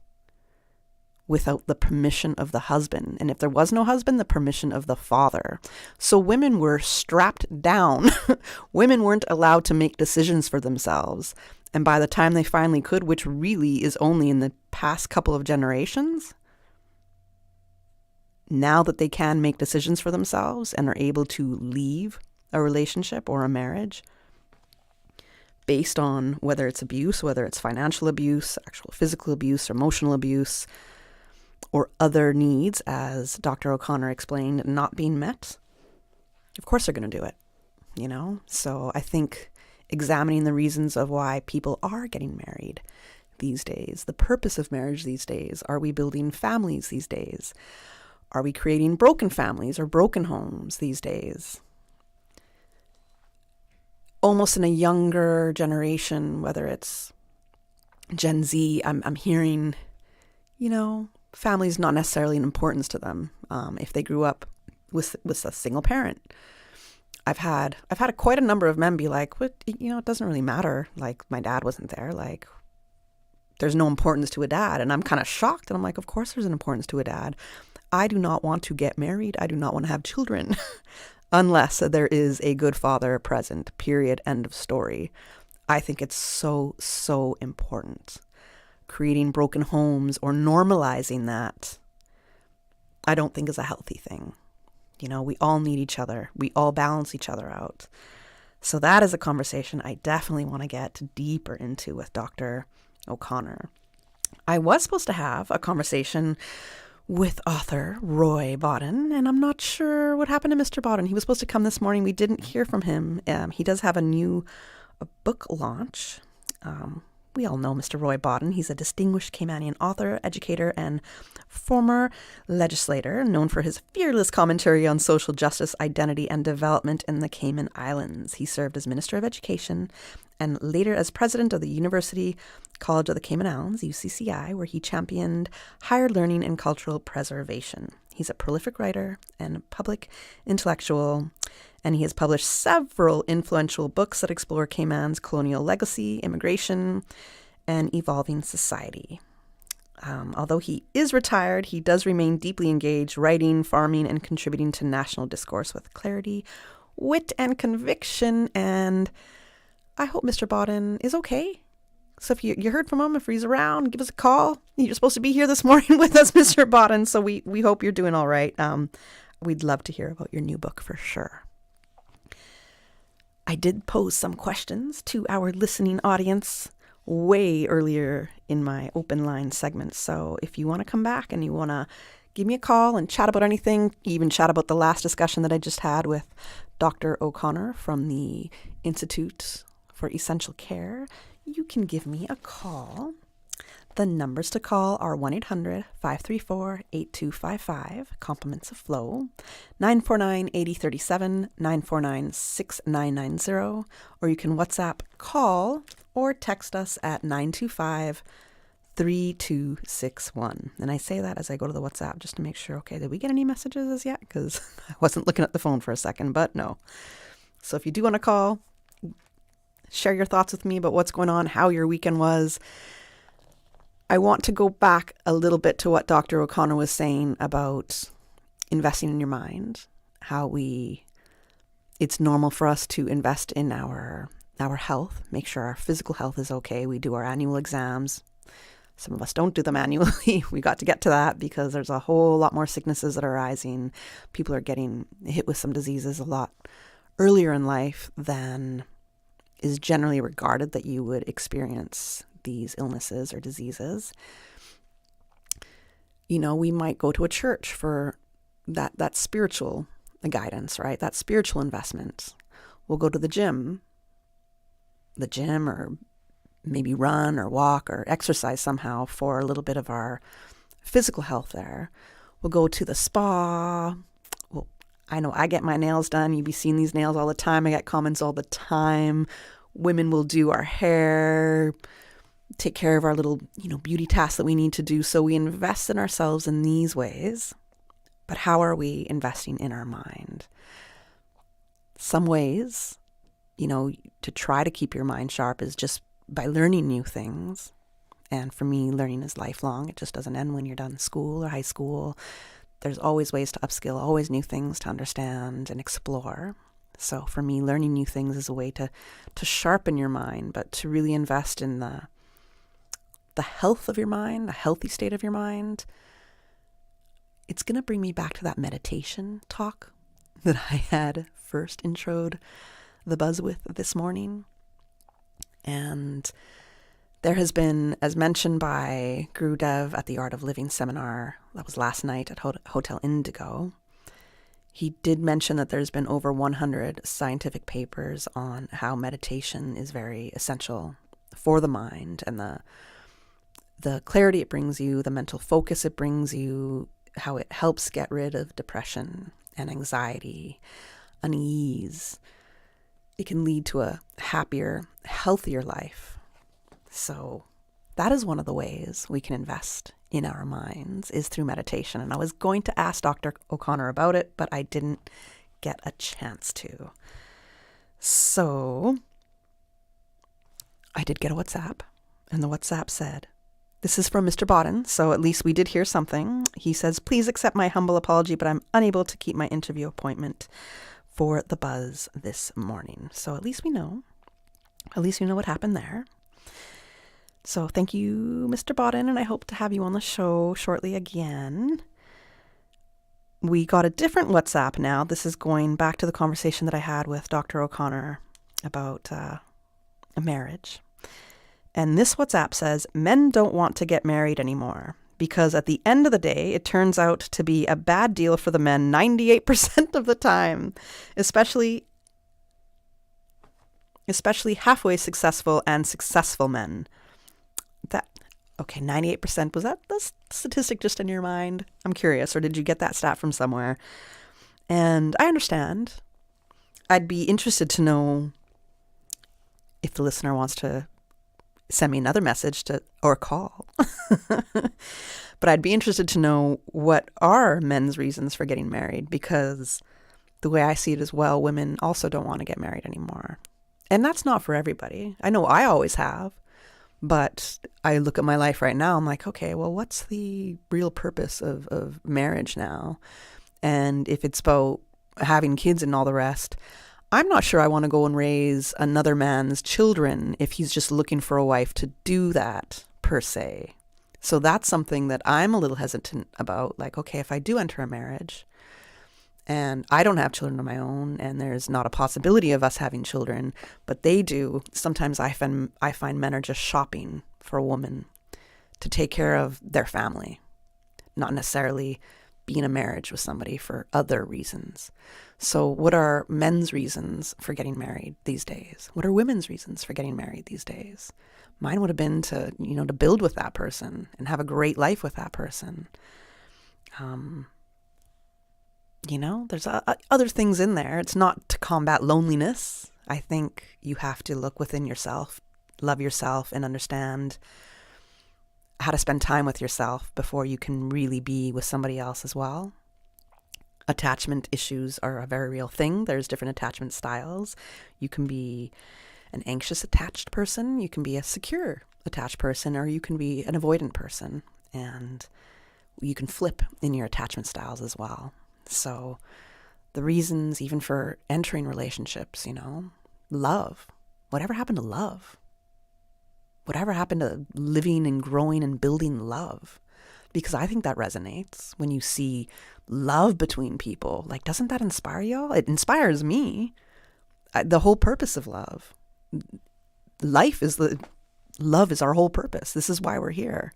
Speaker 1: without the permission of the husband. And if there was no husband, the permission of the father. So women were strapped down. Women weren't allowed to make decisions for themselves. And by the time they finally could, which really is only in the past couple of generations, now that they can make decisions for themselves and are able to leave a relationship or a marriage based on whether it's abuse, whether it's financial abuse, actual physical abuse, emotional abuse, or other needs, as Dr. O'Connor explained, not being met, of course they're going to do it, you know? So I think examining the reasons of why people are getting married these days, the purpose of marriage these days, are we building families these days? Are we creating broken families or broken homes these days? Almost in a younger generation, whether it's Gen Z, I'm hearing, you know, family's not necessarily an importance to them. If they grew up with a single parent, I've had quite a number of men be like, "What? You know, it doesn't really matter. Like, my dad wasn't there. Like, there's no importance to a dad." And I'm kind of shocked. And I'm like, of course there's an importance to a dad. I do not want to get married. I do not want to have children. Unless there is a good father present, period, end of story. I think it's so, so important. Creating broken homes or normalizing that, I don't think is a healthy thing. You know, we all need each other. We all balance each other out. So that is a conversation I definitely want to get deeper into with Dr. O'Connor. I was supposed to have a conversation with author Roy Bodden, and I'm not sure what happened to Mr. Bodden. He was supposed to come this morning. We didn't hear from him. He does have a book launch. We all know Mr. Roy Bodden. He's a distinguished Caymanian author, educator, and former legislator, known for his fearless commentary on social justice, identity, and development in the Cayman Islands. He served as Minister of Education and later as president of the University College of the Cayman Islands, UCCI, where he championed higher learning and cultural preservation. He's a prolific writer and public intellectual, and he has published several influential books that explore Cayman's colonial legacy, immigration, and evolving society. Although he is retired, he does remain deeply engaged, writing, farming, and contributing to national discourse with clarity, wit, and conviction. And I hope Mr. Bodden is okay. So if you heard from him, if he's around, give us a call. You're supposed to be here this morning with us, Mr. Bodden, so we hope you're doing all right. We'd love to hear about your new book for sure. I did pose some questions to our listening audience way earlier in my open line segment. So if you want to come back and you want to give me a call and chat about anything, even chat about the last discussion that I just had with Dr. O'Connor from the Institute for Essential Care, you can give me a call. The numbers to call are 1-800-534-8255, compliments of Flow, 949-8037, 949-6990, or you can WhatsApp, call, or text us at 925-3261. And I say that as I go to the WhatsApp just to make sure, okay, did we get any messages as yet? Because I wasn't looking at the phone for a second, but no. So if you do want to call, share your thoughts with me about what's going on, how your weekend was. I want to go back a little bit to what Dr. O'Connor was saying about investing in your mind, it's normal for us to invest in our health, make sure our physical health is okay. We do our annual exams. Some of us don't do them annually. We got to get to that because there's a whole lot more sicknesses that are rising. People are getting hit with some diseases a lot earlier in life than is generally regarded that you would experience these illnesses or diseases. You know, we might go to a church for that spiritual guidance, right? That spiritual investment. We'll go to the gym or maybe run or walk or exercise somehow for a little bit of our physical health there. We'll go to the spa. Well, I know I get my nails done. You be seeing these nails all the time. I get comments all the time. Women will do our hair, take care of our little, beauty tasks that we need to do. So we invest in ourselves in these ways. But how are we investing in our mind? Some ways, to try to keep your mind sharp is just by learning new things. And for me, learning is lifelong. It just doesn't end when you're done school or high school. There's always ways to upskill, always new things to understand and explore. So for me, learning new things is a way to sharpen your mind, but to really invest in the health of your mind, the healthy state of your mind. It's going to bring me back to that meditation talk that I had first introed the buzz with this morning. And there has been, as mentioned by Guru Dev at the Art of Living seminar, that was last night at Hotel Indigo, he did mention that there's been over 100 scientific papers on how meditation is very essential for the mind and the clarity it brings you, the mental focus it brings you, how it helps get rid of depression and anxiety, unease. It can lead to a happier, healthier life. So that is one of the ways we can invest in our minds is through meditation. And I was going to ask Dr. O'Connor about it, but I didn't get a chance to. So I did get a WhatsApp, and the WhatsApp said, this is from Mr. Bodden, so at least we did hear something. He says, please accept my humble apology, but I'm unable to keep my interview appointment for the buzz this morning. So at least we know. At least we know what happened there. So thank you, Mr. Bodden, and I hope to have you on the show shortly again. We got a different WhatsApp now. This is going back to the conversation that I had with Dr. O'Connor about a marriage. And this WhatsApp says, men don't want to get married anymore because at the end of the day, it turns out to be a bad deal for the men 98% of the time, especially halfway successful and successful men. 98%, was that the statistic just in your mind? I'm curious, or did you get that stat from somewhere? And I understand. I'd be interested to know if the listener wants to send me another message or call. But I'd be interested to know what are men's reasons for getting married, because the way I see it as well, women also don't want to get married anymore. And that's not for everybody. I know I always have, but I look at my life right now, I'm like, okay, well, what's the real purpose of marriage now? And if it's about having kids and all the rest, I'm not sure I want to go and raise another man's children if he's just looking for a wife to do that, per se. So that's something that I'm a little hesitant about. Like, okay, if I do enter a marriage and I don't have children of my own and there's not a possibility of us having children, but they do, sometimes I find men are just shopping for a woman to take care of their family, not necessarily be in a marriage with somebody for other reasons. So what are men's reasons for getting married these days? What are women's reasons for getting married these days? Mine would have been to build with that person and have a great life with that person. There's other things in there. It's not to combat loneliness. I think you have to look within yourself, love yourself, and understand how to spend time with yourself before you can really be with somebody else as well. Attachment issues are a very real thing. There's different attachment styles. You can be an anxious attached person, you can be a secure attached person, or you can be an avoidant person. And you can flip in your attachment styles as well. So the reasons even for entering relationships, love. Whatever happened to love? Whatever happened to living and growing and building love? Because I think that resonates when you see love between people. Like, doesn't that inspire y'all? It inspires me. The whole purpose of love. Love is our whole purpose. This is why we're here.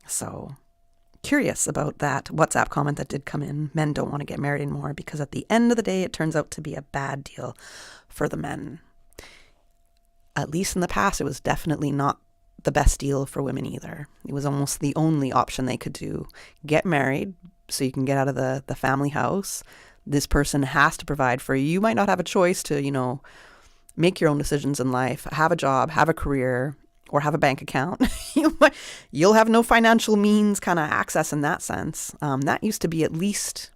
Speaker 1: So curious about that WhatsApp comment that did come in. Men don't want to get married anymore because at the end of the day, it turns out to be a bad deal for the men. At least in the past, it was definitely not the best deal for women either. It was almost the only option they could do. Get married so you can get out of the family house. This person has to provide for you. You might not have a choice to, make your own decisions in life, have a job, have a career, or have a bank account. You'll have no financial means kind of access in that sense. That used to be at least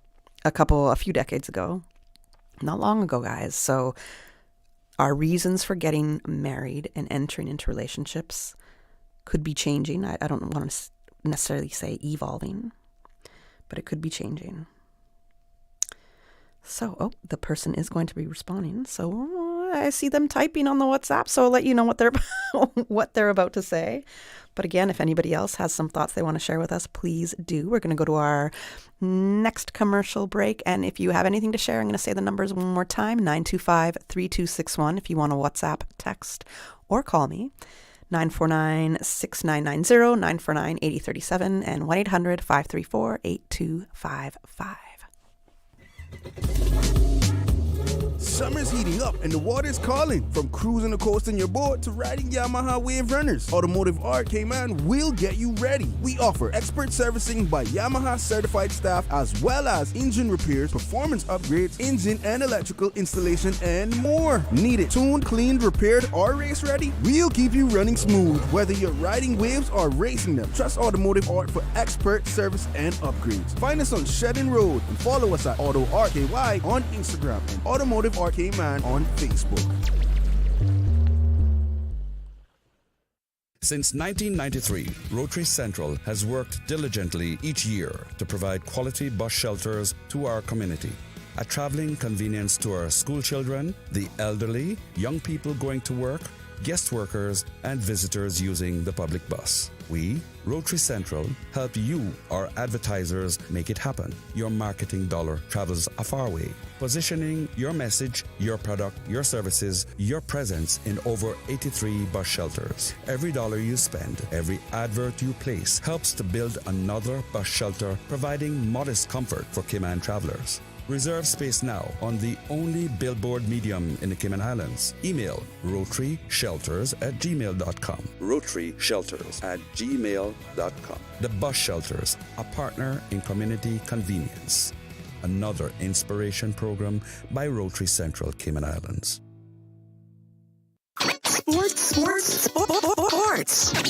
Speaker 1: a few decades ago. Not long ago, guys. So our reasons for getting married and entering into relationships could be changing. I don't want to necessarily say evolving, but it could be changing. So, the person is going to be responding. So I see them typing on the WhatsApp, so I'll let you know what they're about to say. But again, if anybody else has some thoughts they want to share with us, please do. We're going to go to our next commercial break. And if you have anything to share, I'm going to say the numbers one more time. 925-3261 if you want to WhatsApp, text, or call me. 949-6990, 949-8037, and 1-800-534-8255.
Speaker 6: Summer's heating up and the water's calling. From cruising the coast in your boat to riding Yamaha Wave Runners, Automotive Art Cayman will get you ready. We offer expert servicing by Yamaha certified staff as well as engine repairs, performance upgrades, engine and electrical installation, and more. Need it tuned, cleaned, repaired, or race ready? We'll keep you running smooth whether you're riding waves or racing them. Trust Automotive Art for expert service and upgrades. Find us on Shedden Road and follow us at Auto Art KY on Instagram and Automotive Art Cayman on Facebook.
Speaker 13: Since 1993, Rotary Central has worked diligently each year to provide quality bus shelters to our community. A traveling convenience to our school children, the elderly, young people going to work, guest workers, and visitors using the public bus. We, Rotary Central, help you, our advertisers, make it happen. Your marketing dollar travels a far way. Positioning your message, your product, your services, your presence in over 83 bus shelters. Every dollar you spend, every advert you place helps to build another bus shelter, providing modest comfort for Cayman travelers. Reserve space now on the only billboard medium in the Cayman Islands. Email rotaryshelters@gmail.com. rotaryshelters@gmail.com. The Bus Shelters, a partner in community convenience. Another inspiration program by Rotary Central Cayman Islands.
Speaker 14: Sports.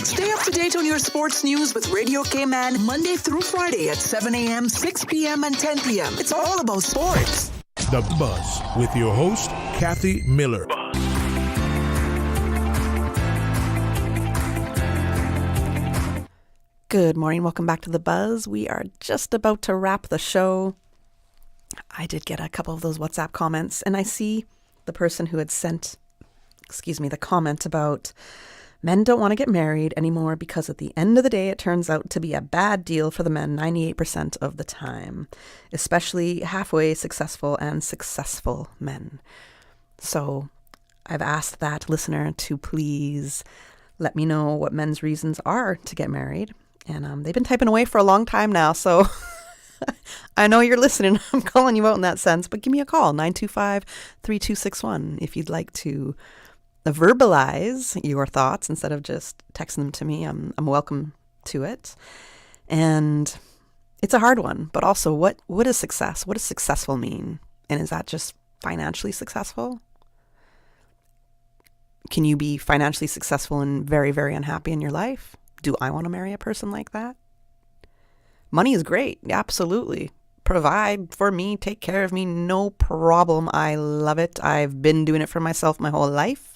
Speaker 14: Stay up to date on your sports news with Radio Cayman Monday through Friday at 7 a.m., 6 p.m., and 10 p.m. It's all about sports.
Speaker 25: The Buzz with your host, Kathy Miller.
Speaker 1: Good morning. Welcome back to The Buzz. We are just about to wrap the show. I did get a couple of those WhatsApp comments, and I see the person who had sent the comment about men don't want to get married anymore because at the end of the day, it turns out to be a bad deal for the men 98% of the time, especially halfway successful and successful men. So I've asked that listener to please let me know what men's reasons are to get married. And they've been typing away for a long time now, so I know you're listening. I'm calling you out in that sense, but give me a call, 925-3261, if you'd like to verbalize your thoughts instead of just texting them to me. I'm welcome to it. And it's a hard one, but also what is success? What does successful mean? And is that just financially successful? Can you be financially successful and very, very unhappy in your life? Do I want to marry a person like that? Money is great. Absolutely. Provide for me, take care of me, no problem. I love it. I've been doing it for myself my whole life.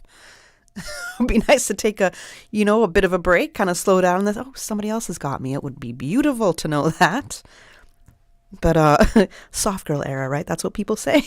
Speaker 1: It'd be nice to take a bit of a break, kind of slow down and somebody else has got me. It would be beautiful to know that. But soft girl era, right? That's what people say.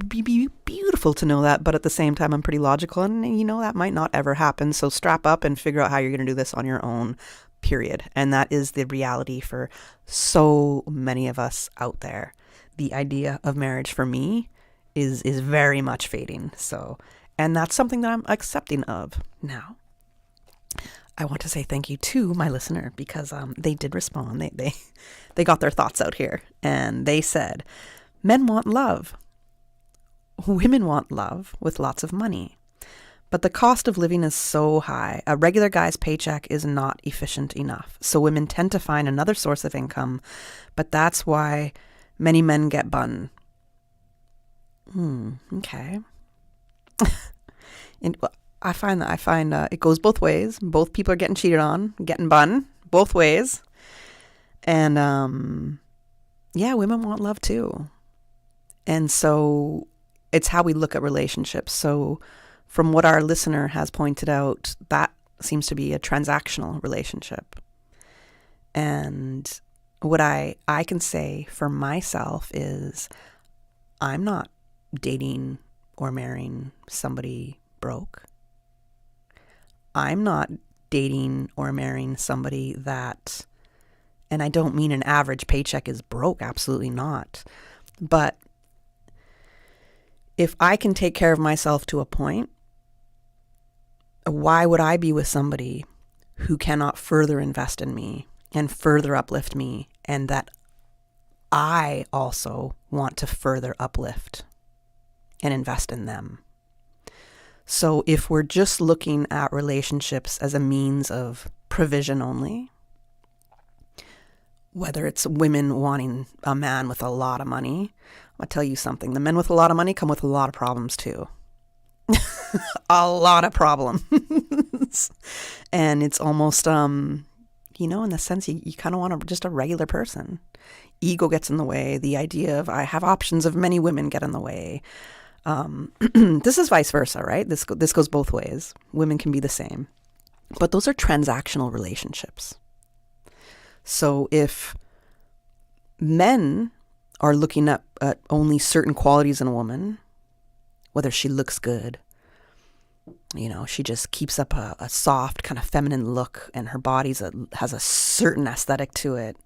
Speaker 1: Be beautiful to know that, but at the same time, I'm pretty logical, and that might not ever happen. So strap up and figure out how you're going to do this on your own, period. And that is the reality for so many of us out there. The idea of marriage for me is very much fading. So, and that's something that I'm accepting of now. I want to say thank you to my listener because they did respond. They got their thoughts out here, and they said, men want love. Women want love with lots of money. But the cost of living is so high. A regular guy's paycheck is not efficient enough. So women tend to find another source of income, but that's why many men get bun. Okay. I find it goes both ways. Both people are getting cheated on, getting bun, both ways. And women want love too. And so it's how we look at relationships. So from what our listener has pointed out, that seems to be a transactional relationship. And what I can say for myself is I'm not dating or marrying somebody broke. I'm not dating or marrying somebody that, and I don't mean an average paycheck is broke, absolutely not. But if I can take care of myself to a point, why would I be with somebody who cannot further invest in me and further uplift me, and that I also want to further uplift and invest in them? So if we're just looking at relationships as a means of provision only, whether it's women wanting a man with a lot of money, I'll tell you something. The men with a lot of money come with a lot of problems too. A lot of problems. And it's almost, in the sense you kind of want just a regular person. Ego gets in the way. The idea of I have options of many women get in the way. This is vice versa, right? This goes both ways. Women can be the same. But those are transactional relationships. So if men are looking at only certain qualities in a woman, whether she looks good, she just keeps up a soft kind of feminine look, and her body has a certain aesthetic to it,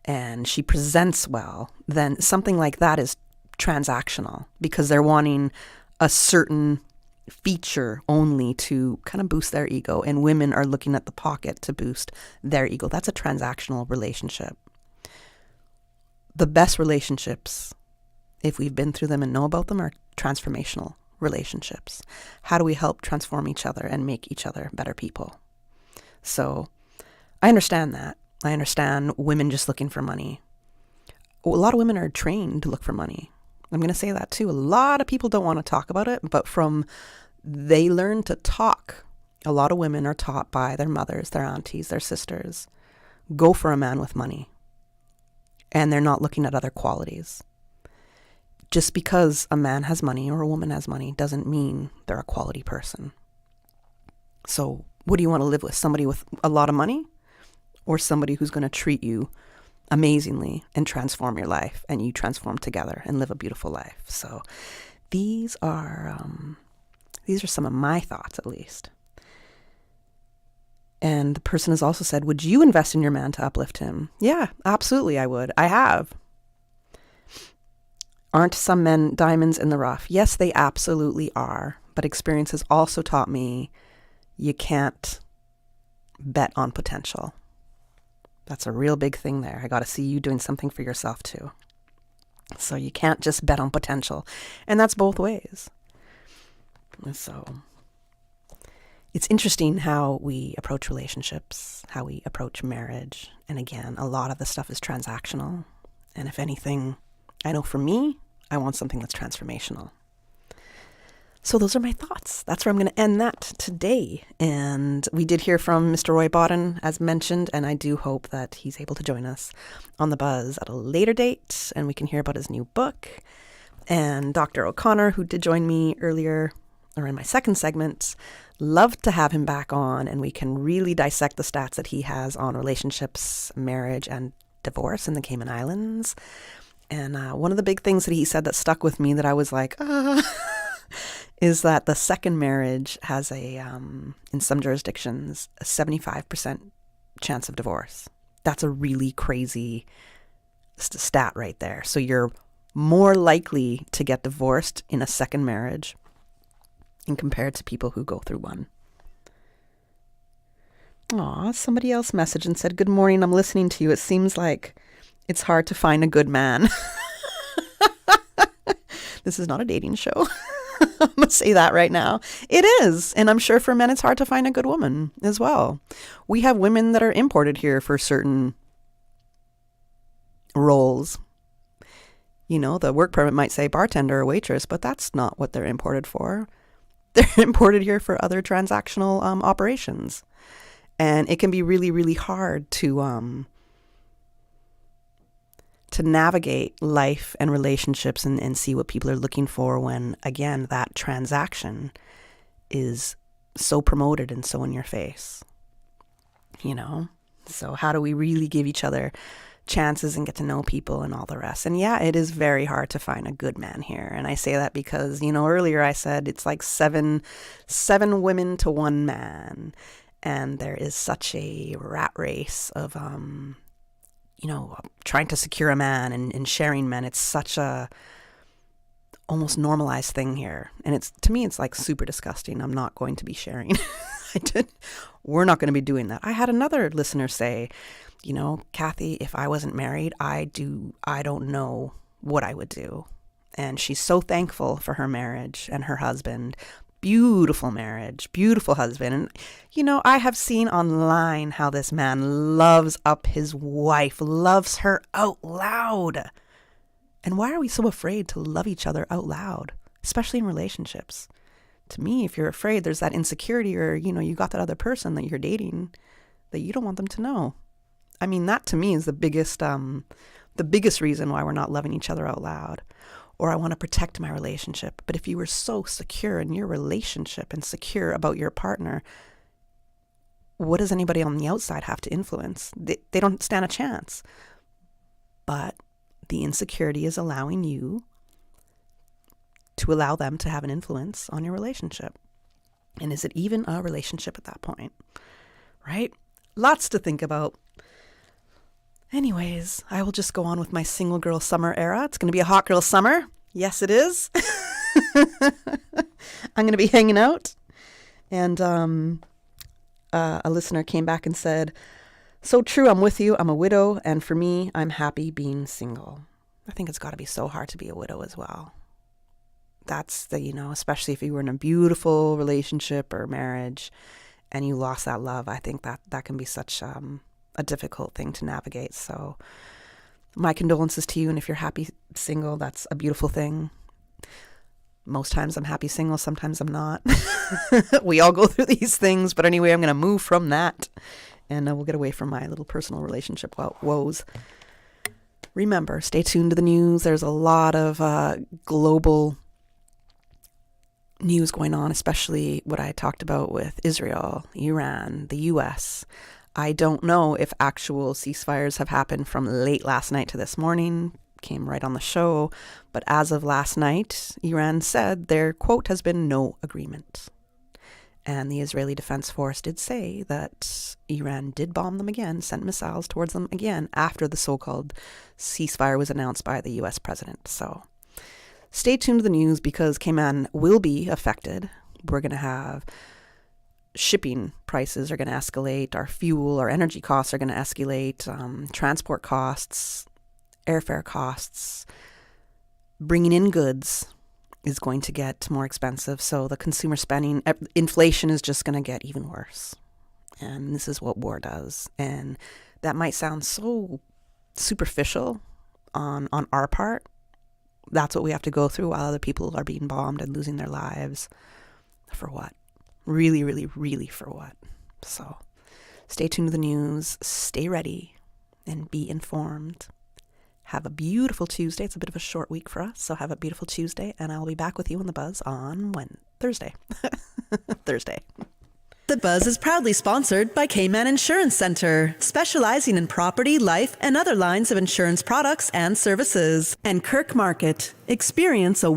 Speaker 1: and she presents well, then something like that is transactional because they're wanting a certain feature only to kind of boost their ego, and women are looking at the pocket to boost their ego. That's a transactional relationship. The best relationships, if we've been through them and know about them, are transformational relationships. How do we help transform each other and make each other better people? So I understand that. I understand women just looking for money. A lot of women are trained to look for money. I'm going to say that too. A lot of people don't want to talk about it, but they learn to talk. A lot of women are taught by their mothers, their aunties, their sisters, go for a man with money. And they're not looking at other qualities. Just because a man has money or a woman has money doesn't mean they're a quality person. So what do you want to live with? Somebody with a lot of money or somebody who's going to treat you amazingly and transform your life, and you transform together and live a beautiful life? So these are some of my thoughts, at least. And the person has also said, would you invest in your man to uplift him? Yeah, absolutely I would. I have. Aren't some men diamonds in the rough? Yes, they absolutely are. But experience has also taught me you can't bet on potential. That's a real big thing there. I got to see you doing something for yourself too. So you can't just bet on potential. And that's both ways. So it's interesting how we approach relationships, how we approach marriage. And again, a lot of the stuff is transactional. And if anything, I know for me, I want something that's transformational. So those are my thoughts. That's where I'm going to end that today. And we did hear from Mr. Roy Bodden, as mentioned, and I do hope that he's able to join us on the buzz at a later date, and we can hear about his new book. And Dr. O'Connor, who did join me earlier, or in my second segment, love to have him back on, and we can really dissect the stats that he has on relationships, marriage, and divorce in the Cayman Islands. And one of the big things that he said that stuck with me that I was like, is that the second marriage has in some jurisdictions, a 75% chance of divorce. That's a really crazy stat right there. So you're more likely to get divorced in a second marriage and compared to people who go through one. Aw, somebody else messaged and said, "Good morning, I'm listening to you. It seems like it's hard to find a good man." This is not a dating show. I'm going to say that right now. It is. And I'm sure for men, it's hard to find a good woman as well. We have women that are imported here for certain roles. You know, the work permit might say bartender or waitress, but that's not what they're imported for. They're imported here for other transactional operations. And it can be really, really hard to navigate life and relationships and see what people are looking for when, again, that transaction is so promoted and so in your face, you know? So how do we really give each other chances and get to know people and all the rest? And yeah, it is very hard to find a good man here. And I say that because, you know, earlier I said it's like seven women to one man. And there is such a rat race of, you know, trying to secure a man and sharing men. It's such a almost normalized thing here. And to me, it's like super disgusting. I'm not going to be sharing. We're not going to be doing that. I had another listener say, you know, "Kathy, if I wasn't married, I don't know what I would do." And she's so thankful for her marriage and her husband. Beautiful marriage, beautiful husband. And, you know, I have seen online how this man loves up his wife, loves her out loud. And why are we so afraid to love each other out loud, especially in relationships? To me, if you're afraid there's that insecurity or, you know, you got that other person that you're dating that you don't want them to know. I mean, that to me is the biggest reason why we're not loving each other out loud. Or I want to protect my relationship. But if you were so secure in your relationship and secure about your partner, what does anybody on the outside have to influence? They don't stand a chance. But the insecurity is allowing you to allow them to have an influence on your relationship. And is it even a relationship at that point? Right? Lots to think about. Anyways, I will just go on with my single girl summer era. It's going to be a hot girl summer. Yes, it is. I'm going to be hanging out. And a listener came back and said, "So true, I'm with you. I'm a widow. And for me, I'm happy being single." I think it's got to be so hard to be a widow as well. That's you know, especially if you were in a beautiful relationship or marriage and you lost that love. I think that can be such a difficult thing to navigate. So my condolences to you. And if you're happy single, that's a beautiful thing. Most times I'm happy single. Sometimes I'm not. We all go through these things. But anyway, I'm going to move from that. And we'll get away from my little personal relationship woes. Remember, stay tuned to the news. There's a lot of global news going on, especially what I talked about with Israel, Iran, the U.S., I don't know if actual ceasefires have happened from late last night to this morning. Came right on the show. But as of last night, Iran said there, quote, has been no agreement. And the Israeli Defense Force did say that Iran did bomb them again, sent missiles towards them again after the so-called ceasefire was announced by the U.S. president. So stay tuned to the news because Cayman will be affected. We're going to have shipping prices are going to escalate, our fuel, our energy costs are going to escalate, transport costs, airfare costs, bringing in goods is going to get more expensive. So the consumer spending, inflation is just going to get even worse. And this is what war does. And that might sound so superficial on our part. That's what we have to go through while other people are being bombed and losing their lives. For what? Really, really, really for what? So stay tuned to the news, stay ready, and be informed. Have a beautiful Tuesday. It's a bit of a short week for us, so have a beautiful Tuesday, and I'll be back with you on The Buzz on Thursday. Thursday. The Buzz is proudly sponsored by Cayman Insurance Center, specializing in property, life, and other lines of insurance products and services. And Kirk Market. Experience a